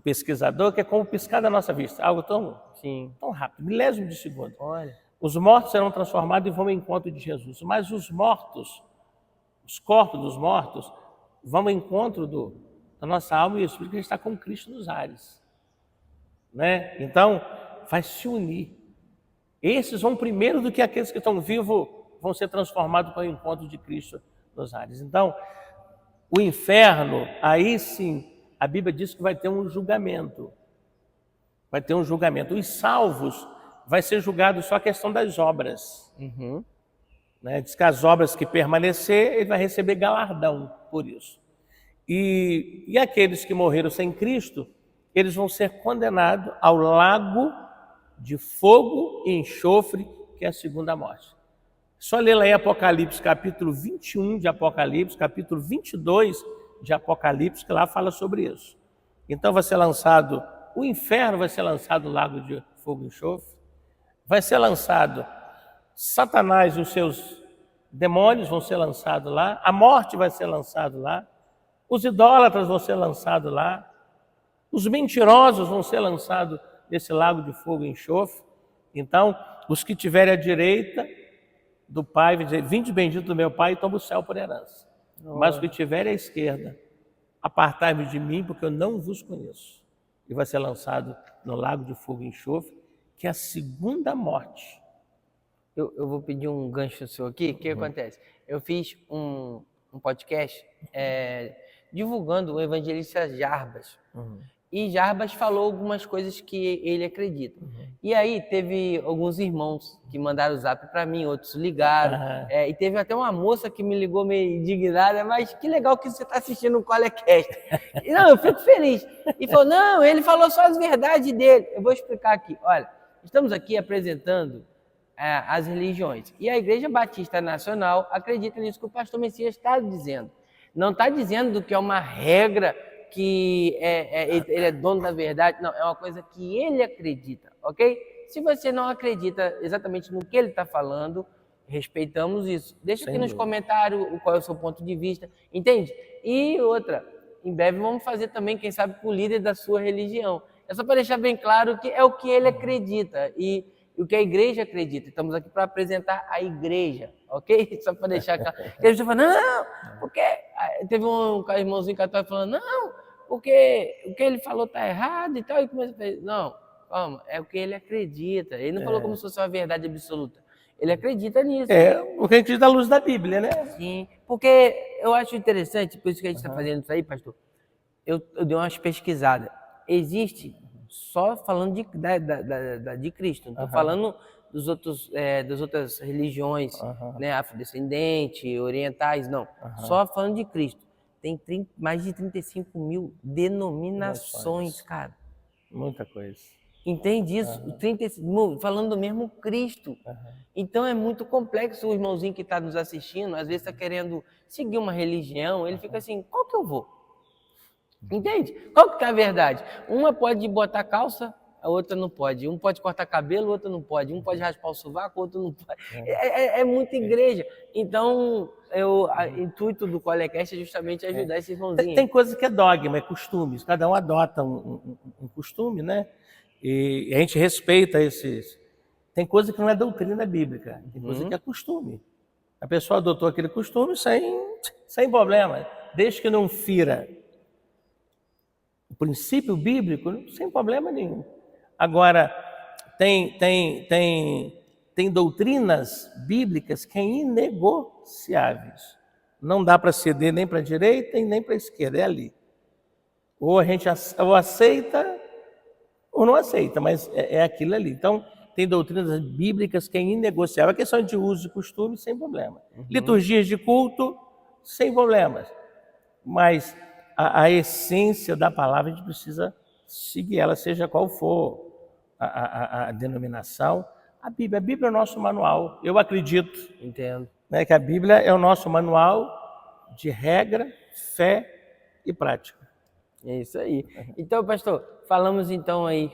pesquisador, que é como piscar da nossa vista. Algo tão rápido, milésimo de segundo. Olha. Os mortos serão transformados e vão ao encontro de Jesus. Mas os mortos, os corpos dos mortos, vão ao encontro da nossa alma e o Espírito, que está com Cristo nos ares. Né? Então, vai se unir. Esses vão primeiro do que aqueles que estão vivos vão ser transformados para o encontro de Cristo nos ares. Então, o inferno, aí sim, a Bíblia diz que vai ter um julgamento. Vai ter um julgamento. Os salvos vai ser julgado só a questão das obras. Né? Diz que as obras que permanecer, ele vai receber galardão por isso. E aqueles que morreram sem Cristo, eles vão ser condenados ao lago de fogo e enxofre, que é a segunda morte. Só ler lá em Apocalipse, capítulo 21 de Apocalipse, capítulo 22 de Apocalipse, que lá fala sobre isso. Então vai ser lançado, o inferno vai ser lançado no lago de fogo e enxofre, vai ser lançado Satanás e os seus demônios vão ser lançados lá, a morte vai ser lançada lá, os idólatras vão ser lançados lá, os mentirosos vão ser lançados nesse lago de fogo e enxofre. Então, os que tiverem à direita do Pai, vai dizer, vinde bendito do meu Pai e toma o céu por herança. Mas os que tiverem à esquerda, apartai-vos de mim, porque eu não vos conheço. E vai ser lançado no lago de fogo e enxofre, que é a segunda morte. Eu vou pedir um gancho seu aqui. O que acontece? Eu fiz um podcast divulgando o evangelista Jarbas. E Jarbas falou algumas coisas que ele acredita. E aí teve alguns irmãos que mandaram o zap para mim, outros ligaram. E teve até uma moça que me ligou meio indignada, mas que legal que você está assistindo o Colecast. Não, eu fico feliz. E falou, não, ele falou só as verdades dele. Eu vou explicar aqui. Olha, estamos aqui apresentando as religiões. E a Igreja Batista Nacional acredita nisso que o pastor Messias está dizendo. Não está dizendo que é uma regra que ele é dono da verdade. Não, é uma coisa que ele acredita, ok? Se você não acredita exatamente no que ele está falando, respeitamos isso. Deixa aqui nos comentários qual é o seu ponto de vista, entende? E outra, em breve vamos fazer também, quem sabe, com o líder da sua religião. É só para deixar bem claro que é o que ele acredita e o que a igreja acredita. Estamos aqui para apresentar a igreja, ok? Só para deixar claro. E a gente fala, não, porque... Teve um irmãozinho católico falando, não, porque o que ele falou está errado e tal. E começa a dizer, não, calma, é o que ele acredita. Ele não falou como se fosse uma verdade absoluta. Ele acredita nisso. Porque a gente diz da luz da Bíblia, né? Sim, porque eu acho interessante, por isso que a gente está fazendo isso aí, pastor. Eu dei umas pesquisadas. Existe, só falando de Cristo, não estou falando das outras religiões, né, afrodescendente, orientais, não. Só falando de Cristo. Tem mais de 35 mil denominações, cara. Muita coisa. Entende isso? Falando do mesmo Cristo. Então é muito complexo. O irmãozinho que está nos assistindo, às vezes está querendo seguir uma religião, ele fica assim, qual que eu vou? Entende? Qual que é a verdade? Uma pode botar calça, a outra não pode. Um pode cortar cabelo, o outro não pode. Um pode raspar o sovaco, o outro não pode. É muita igreja. Então, o intuito do Colecast é justamente ajudar esses irmãozinhos. Tem coisa que é dogma, é costumes. Cada um adota um costume, né? E a gente respeita esses. Tem coisa que não é doutrina bíblica, tem coisa que é costume. A pessoa adotou aquele costume sem problema, desde que não fira o princípio bíblico, sem problema nenhum. Agora, tem doutrinas bíblicas que são inegociáveis. Não dá para ceder nem para a direita e nem para a esquerda, é ali. Ou a gente aceita ou não aceita, mas é aquilo ali. Então, tem doutrinas bíblicas que é inegociável. A questão de uso e costume, sem problema. Liturgias de culto, sem problemas. Mas a essência da palavra, a gente precisa seguir ela, seja qual for a denominação. A Bíblia é o nosso manual. Eu acredito. Entendo. Né, que a Bíblia é o nosso manual de regra, fé e prática. É isso aí. Então, pastor, falamos então aí,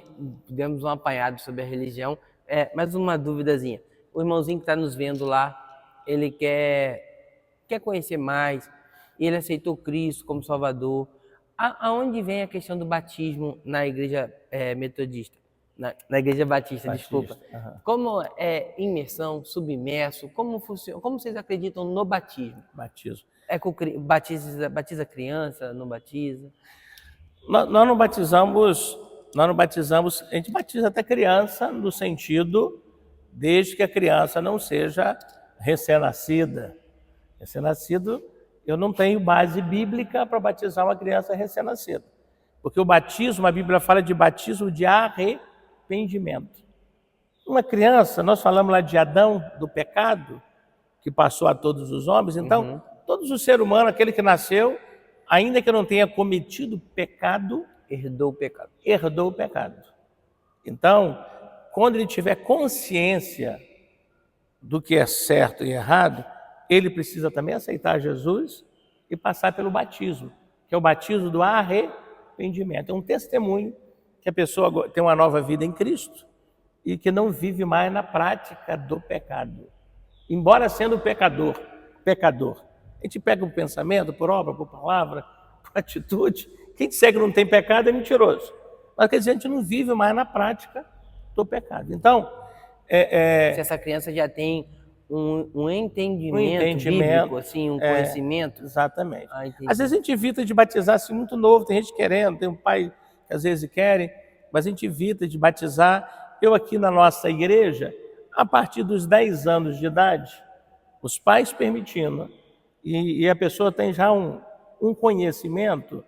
demos um apanhado sobre a religião. Mais uma duvidazinha. O irmãozinho que está nos vendo lá, ele quer conhecer mais, ele aceitou Cristo como Salvador. Aonde vem a questão do batismo na igreja metodista? Na igreja batista, desculpa. Como é imersão, submerso? Como funciona? Como vocês acreditam no batismo? Batismo. Batiza criança, não batiza? Nós não batizamos, a gente batiza até criança no sentido, desde que a criança não seja recém-nascida. Recém-nascido, eu não tenho base bíblica para batizar uma criança recém-nascida. Porque o batismo, a Bíblia fala de batismo de arrependimento. Uma criança, nós falamos lá de Adão, do pecado, que passou a todos os homens, então, todos os seres humanos, aquele que nasceu, ainda que não tenha cometido pecado, herdou o pecado. Então, quando ele tiver consciência do que é certo e errado, ele precisa também aceitar Jesus e passar pelo batismo, que é o batismo do arrependimento. É um testemunho que a pessoa tem uma nova vida em Cristo e que não vive mais na prática do pecado. Embora sendo pecador. A gente pega o pensamento, por obra, por palavra, por atitude. Quem disser que não tem pecado é mentiroso. Mas quer dizer, a gente não vive mais na prática do pecado. Então, se essa criança já tem um entendimento bíblico, assim, conhecimento. Exatamente. Às vezes a gente evita de batizar assim muito novo, tem gente querendo, tem um pai que às vezes querem, mas a gente evita de batizar. Eu aqui na nossa igreja, a partir dos 10 anos de idade, os pais permitindo, e a pessoa tem já um conhecimento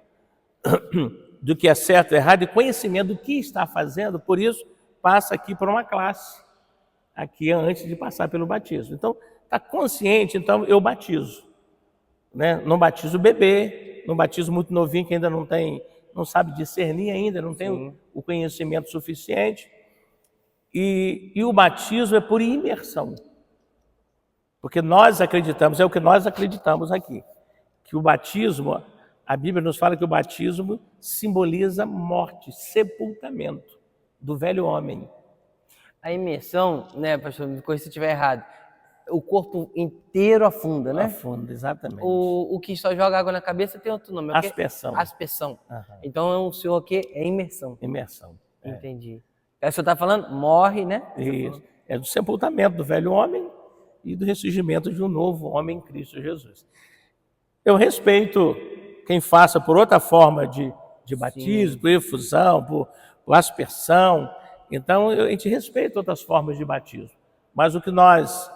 do que é certo e errado, e conhecimento do que está fazendo, por isso passa aqui por uma classe, aqui antes de passar pelo batismo. Então, está consciente, então eu batizo. Né? Não batizo o bebê, não batizo muito novinho que ainda não sabe discernir ainda, não tem o conhecimento suficiente. E o batismo é por imersão. Porque nós acreditamos, é o que nós acreditamos aqui, que o batismo, a Bíblia nos fala que o batismo simboliza morte, sepultamento do velho homem. A imersão, né, pastor, me corrija se eu estiver errado, o corpo inteiro afunda, né? Afunda, exatamente. O que só joga água na cabeça tem outro nome. Aspersão. Aspersão. Então o senhor aqui é imersão. Imersão. Entendi. Aí o senhor está falando, morre, né? Isso. É do sepultamento do velho homem e do ressurgimento de um novo homem em Cristo Jesus. Eu respeito quem faça por outra forma de batismo, por efusão, por aspersão. Então, a gente respeita outras formas de batismo. mas o que nós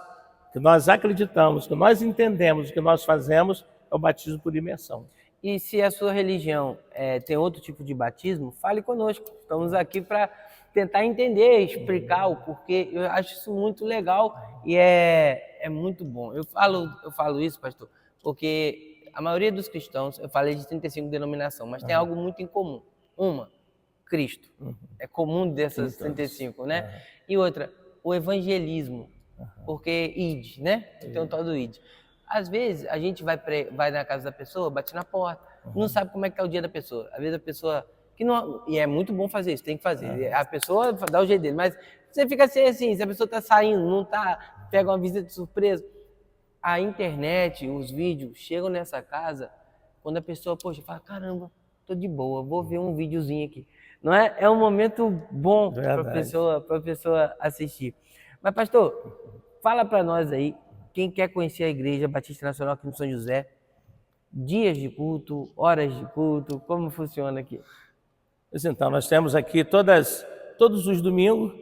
acreditamos, o que nós entendemos, o que nós fazemos é o batismo por imersão. E se a sua religião tem outro tipo de batismo, fale conosco. Estamos aqui para tentar entender, explicar o porquê. Eu acho isso muito legal e é muito bom. Eu falo isso, pastor, porque a maioria dos cristãos, eu falei de 35 denominações, mas tem algo muito em comum. Uma, Cristo. É comum dessas 35, né? E outra, o evangelismo. Porque id, né? Tem um tal do id. Às vezes, a gente vai na casa da pessoa, bate na porta, não sabe como é que é o dia da pessoa. Às vezes a pessoa... e é muito bom fazer isso, tem que fazer. A pessoa dá o jeito dele, mas você fica assim, se a pessoa está saindo, não está, pega uma visita de surpresa. A internet, os vídeos chegam nessa casa, quando a pessoa, poxa, fala, caramba, tô de boa, vou ver um videozinho aqui. Não é? É um momento bom para a pessoa assistir. Mas, pastor, fala para nós aí, quem quer conhecer a Igreja Batista Nacional aqui no São José, dias de culto, horas de culto, como funciona aqui? Então, nós temos aqui todos os domingos,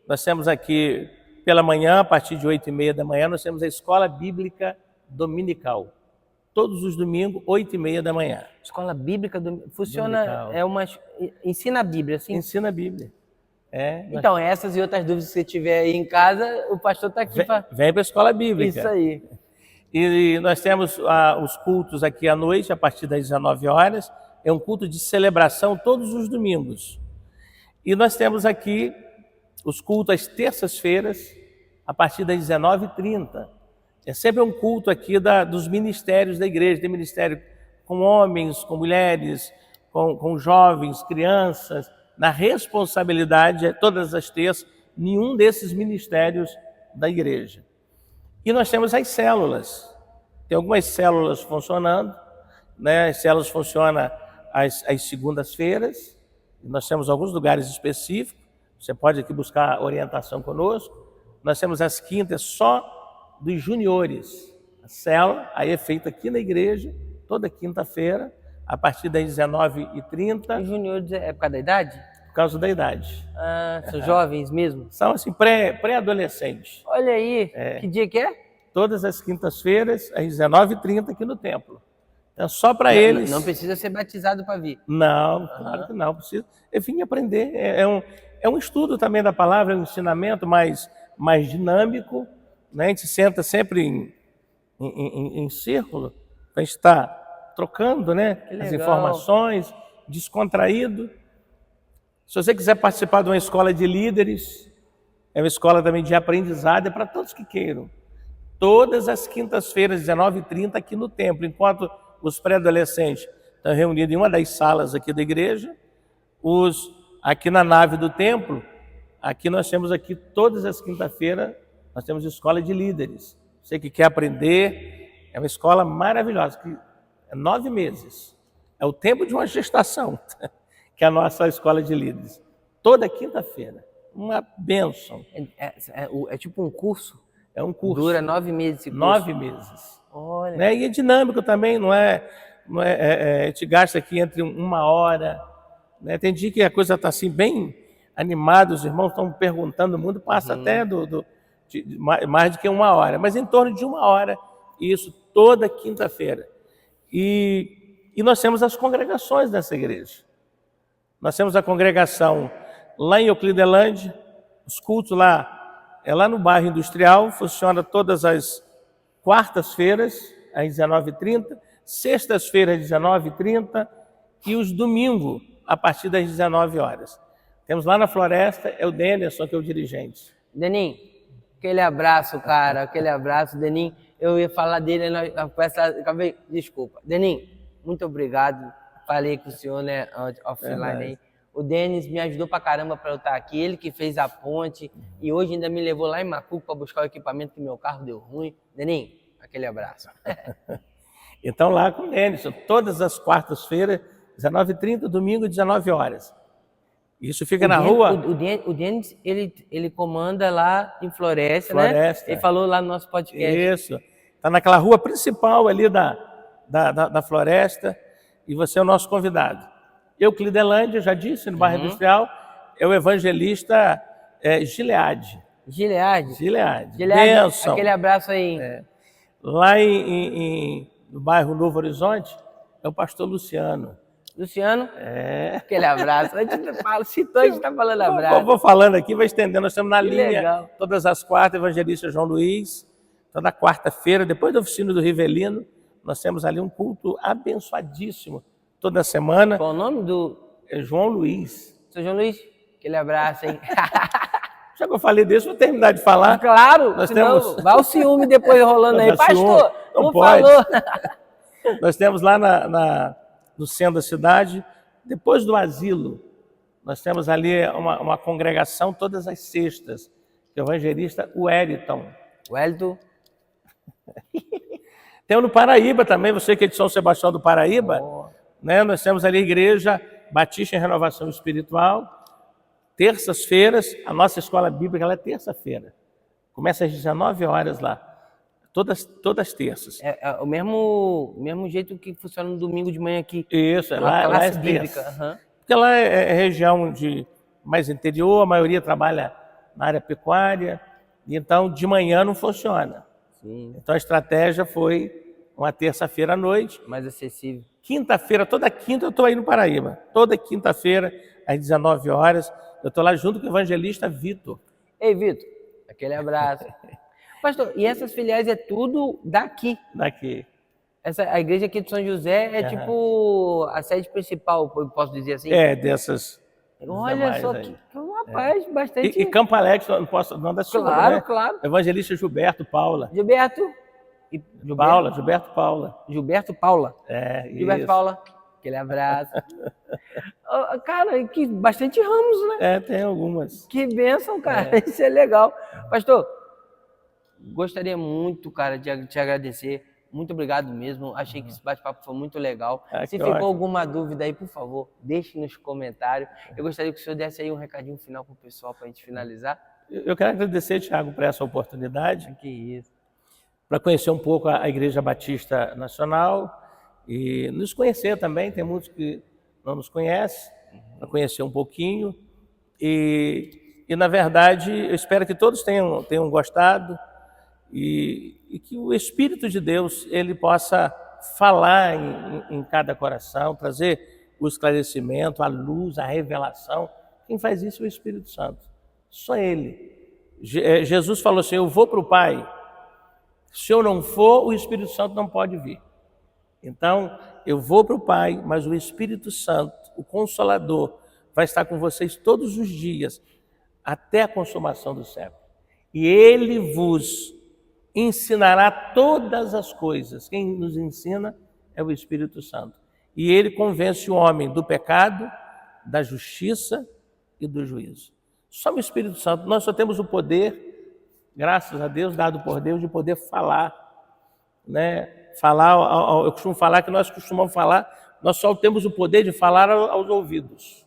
nós temos aqui pela manhã, a partir de 8h30 da manhã, nós temos a Escola Bíblica Dominical. Todos os domingos, 8h30 da manhã. Escola Bíblica funciona, ensina a Bíblia, assim? Ensina a Bíblia. Então, essas e outras dúvidas que você tiver aí em casa, o pastor está aqui para... Vem para a Escola Bíblica. Isso aí. E nós temos os cultos aqui à noite, a partir das 19 horas. É um culto de celebração todos os domingos. E nós temos aqui os cultos às terças-feiras, a partir das 19h30. É sempre um culto aqui dos ministérios da igreja. Tem ministério com homens, com mulheres, com jovens, crianças. Na responsabilidade, todas as terças, nenhum desses ministérios da igreja. E nós temos as células. Tem algumas células funcionando, né? As células funcionam às segundas-feiras. Nós temos alguns lugares específicos. Você pode aqui buscar orientação conosco. Nós temos as quintas só dos juniores. A célula aí é feita aqui na igreja, toda quinta-feira, a partir das 19h30. Os juniores é por causa da idade? Por causa da idade. São jovens mesmo? São assim, pré-adolescentes. Olha aí, que dia que é? Todas as quintas-feiras, às 19h30 aqui no templo. Então, só para eles... Não precisa ser batizado para vir. Não, claro que não. Precisa. Eu vim aprender. É um estudo também da palavra, um ensinamento mais dinâmico. Né? A gente senta sempre em círculo, a gente está trocando, né, as informações, descontraído. Se você quiser participar de uma escola de líderes, é uma escola também de aprendizado, é para todos que queiram. Todas as quintas-feiras, 19h30, aqui no templo, enquanto os pré-adolescentes estão reunidos em uma das salas aqui da igreja, aqui na nave do templo, aqui nós temos aqui todas as quintas-feiras, nós temos escola de líderes. Você que quer aprender, é uma escola maravilhosa, que é 9 meses. É o tempo de uma gestação, que é a nossa escola de líderes. Toda quinta-feira. Uma bênção. É tipo um curso? É um curso. Dura 9 meses esse curso? 9 meses. Olha. Né? E é dinâmico também, não é te gasta aqui entre 1 hora. Né? Tem dia que a coisa está assim bem animada, os irmãos estão perguntando, o mundo passa até mais do que 1 hora, mas em torno de 1 hora, isso toda quinta-feira. E nós temos as congregações dessa igreja. Nós temos a congregação lá em Euclidelândia, os cultos lá, é lá no bairro industrial, funciona todas as quartas-feiras, às 19h30, sextas-feiras, às 19h30, e os domingos, a partir das 19 horas. Temos lá na Floresta, é o Denilson, que é o dirigente. Denim, aquele abraço, cara, aquele abraço, Denim. Eu ia falar dele, acabei, desculpa. Denim, muito obrigado. Falei com o senhor, né, offline aí. O Denis me ajudou pra caramba para eu estar aqui, ele que fez a ponte e hoje ainda me levou lá em Macuco para buscar o equipamento que meu carro deu ruim. Denim, aquele abraço. Então lá com o Denilson, todas as quartas-feiras, 19h30, domingo, 19 horas. Isso fica na rua... O Denis, ele comanda lá em Floresta, né? Ele falou lá no nosso podcast. Isso. Está naquela rua principal ali da Floresta e você é o nosso convidado. Euclidelândia, já disse, no bairro industrial, é o evangelista Gileade. Gileade. Gileade. Gileade, Bênção. aquele abraço aí. Lá no bairro Novo Horizonte, é o pastor Luciano. Luciano, aquele abraço. A gente fala, citou, a gente está falando abraço. Vou falando aqui, vai estendendo. Nós estamos na Que linha, legal. todas as quartas, evangelista João Luiz. Toda quarta-feira, depois da oficina do Rivelino, nós temos ali um culto abençoadíssimo toda semana. Qual o nome do... É João Luiz. Seu João Luiz? Aquele abraço, hein? Já que eu falei desse, vou terminar de falar. Claro, Nós senão temos... vai o ciúme depois rolando aí. Não dá ciúme, Pastor, não não pode. falou. Nós temos lá no centro da cidade, depois do asilo, nós temos ali uma congregação todas as sextas, que é o evangelista Wellington. Wellington. Temos no Paraíba também, você que é de São Sebastião do Paraíba, né? Nós temos ali a Igreja Batista em Renovação Espiritual. Terças-feiras, a nossa escola bíblica ela é terça-feira. Começa às 19 horas lá. Todas terças. É o mesmo jeito que funciona no domingo de manhã aqui. Isso, lá é terça. Uhum. Porque lá é região de mais interior, a maioria trabalha na área pecuária, e então de manhã não funciona. Sim. Então a estratégia foi uma terça-feira à noite. Mais acessível. Quinta-feira, toda quinta eu estou aí no Paraíba. Toda quinta-feira, às 19 horas, eu estou lá junto com o evangelista Vitor. Ei, Vitor, aquele abraço. Pastor, e essas filiais é tudo daqui? Daqui. A igreja aqui de São José é tipo a sede principal, eu posso dizer assim? É, dessas. Olha só, que rapaz, bastante... E Campo Alegre, não dá sua, Claro, né? claro. Evangelista Gilberto Paula. Gilberto Paula. Gilberto Paula. É, Gilberto isso. Paula, aquele abraço. Cara, que bastante ramos, né? É, tem algumas. Que bênção, cara. Isso é legal. Pastor, gostaria muito, cara, de te agradecer. Muito obrigado mesmo. Achei que esse bate-papo foi muito legal. Se ficou ótimo. alguma dúvida aí, por favor, deixe nos comentários. Eu gostaria que o senhor desse aí um recadinho final para o pessoal, para a gente finalizar. Eu quero agradecer, Thiago, por essa oportunidade. Que isso. Para conhecer um pouco a Igreja Batista Nacional e nos conhecer também. Tem muitos que não nos conhecem, para conhecer um pouquinho. E na verdade, eu espero que todos tenham gostado. E que o Espírito de Deus ele possa falar em cada coração, trazer o esclarecimento, a luz, a revelação. Quem faz isso é o Espírito Santo, só Ele. Jesus falou assim, eu vou para o Pai, se eu não for, o Espírito Santo não pode vir. Então, eu vou para o Pai, mas o Espírito Santo, o Consolador, vai estar com vocês todos os dias, até a consumação do século. E Ele vos ensinará todas as coisas. Quem nos ensina é o Espírito Santo. E ele convence o homem do pecado, da justiça e do juízo. Só o Espírito Santo. Nós só temos o poder, graças a Deus, dado por Deus, de poder falar. Né? Eu costumo falar que nós costumamos falar, nós só temos o poder de falar aos ouvidos.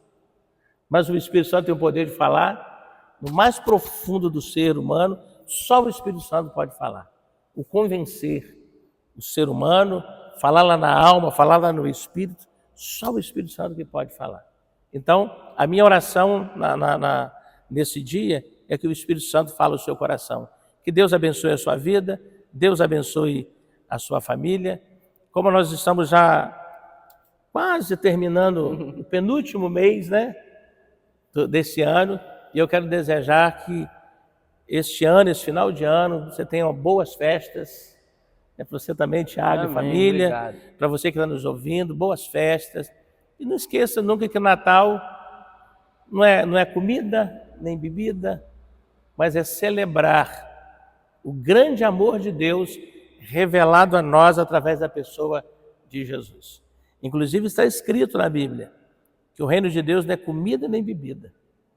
Mas o Espírito Santo tem o poder de falar no mais profundo do ser humano. Só o Espírito Santo pode falar, o convencer o ser humano, falar lá na alma, falar lá no Espírito, só o Espírito Santo que pode falar. Então, a minha oração nesse dia é que o Espírito Santo fale o seu coração. Que Deus abençoe a sua vida, Deus abençoe a sua família. Como nós estamos já quase terminando o penúltimo mês, né, desse ano, e eu quero desejar que este ano, esse final de ano, você tenha boas festas, para você também, Thiago, e família, para você que está nos ouvindo, boas festas. E não esqueça nunca que o Natal não é comida nem bebida, mas é celebrar o grande amor de Deus revelado a nós através da pessoa de Jesus. Inclusive está escrito na Bíblia que o reino de Deus não é comida nem bebida,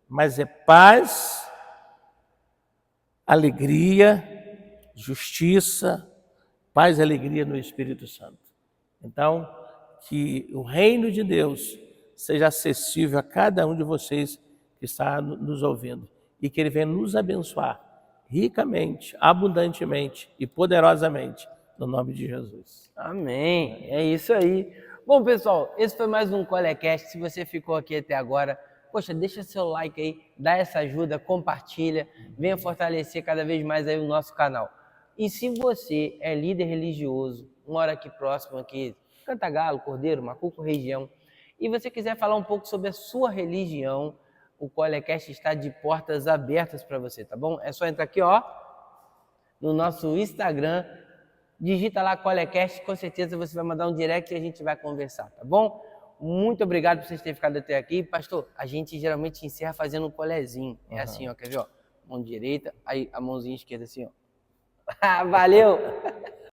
mas é paz, alegria, justiça, paz e alegria no Espírito Santo. Então, que o reino de Deus seja acessível a cada um de vocês que está nos ouvindo e que Ele venha nos abençoar ricamente, abundantemente e poderosamente, no nome de Jesus. Amém. É isso aí. Bom, pessoal, esse foi mais um Colecast. Se você ficou aqui até agora, poxa, deixa seu like aí, dá essa ajuda, compartilha, venha fortalecer cada vez mais aí o nosso canal. E se você é líder religioso, mora aqui próximo, aqui, Cantagalo, Cordeiro, Macuco, região, e você quiser falar um pouco sobre a sua religião, o Colecast está de portas abertas para você, tá bom? É só entrar aqui, ó, no nosso Instagram, digita lá Colecast, com certeza você vai mandar um direct e a gente vai conversar, tá bom? Muito obrigado por vocês terem ficado até aqui. Pastor, a gente geralmente encerra fazendo um colezinho. É assim, ó, quer ver, ó? Mão direita, aí a mãozinha esquerda assim, ó. Valeu!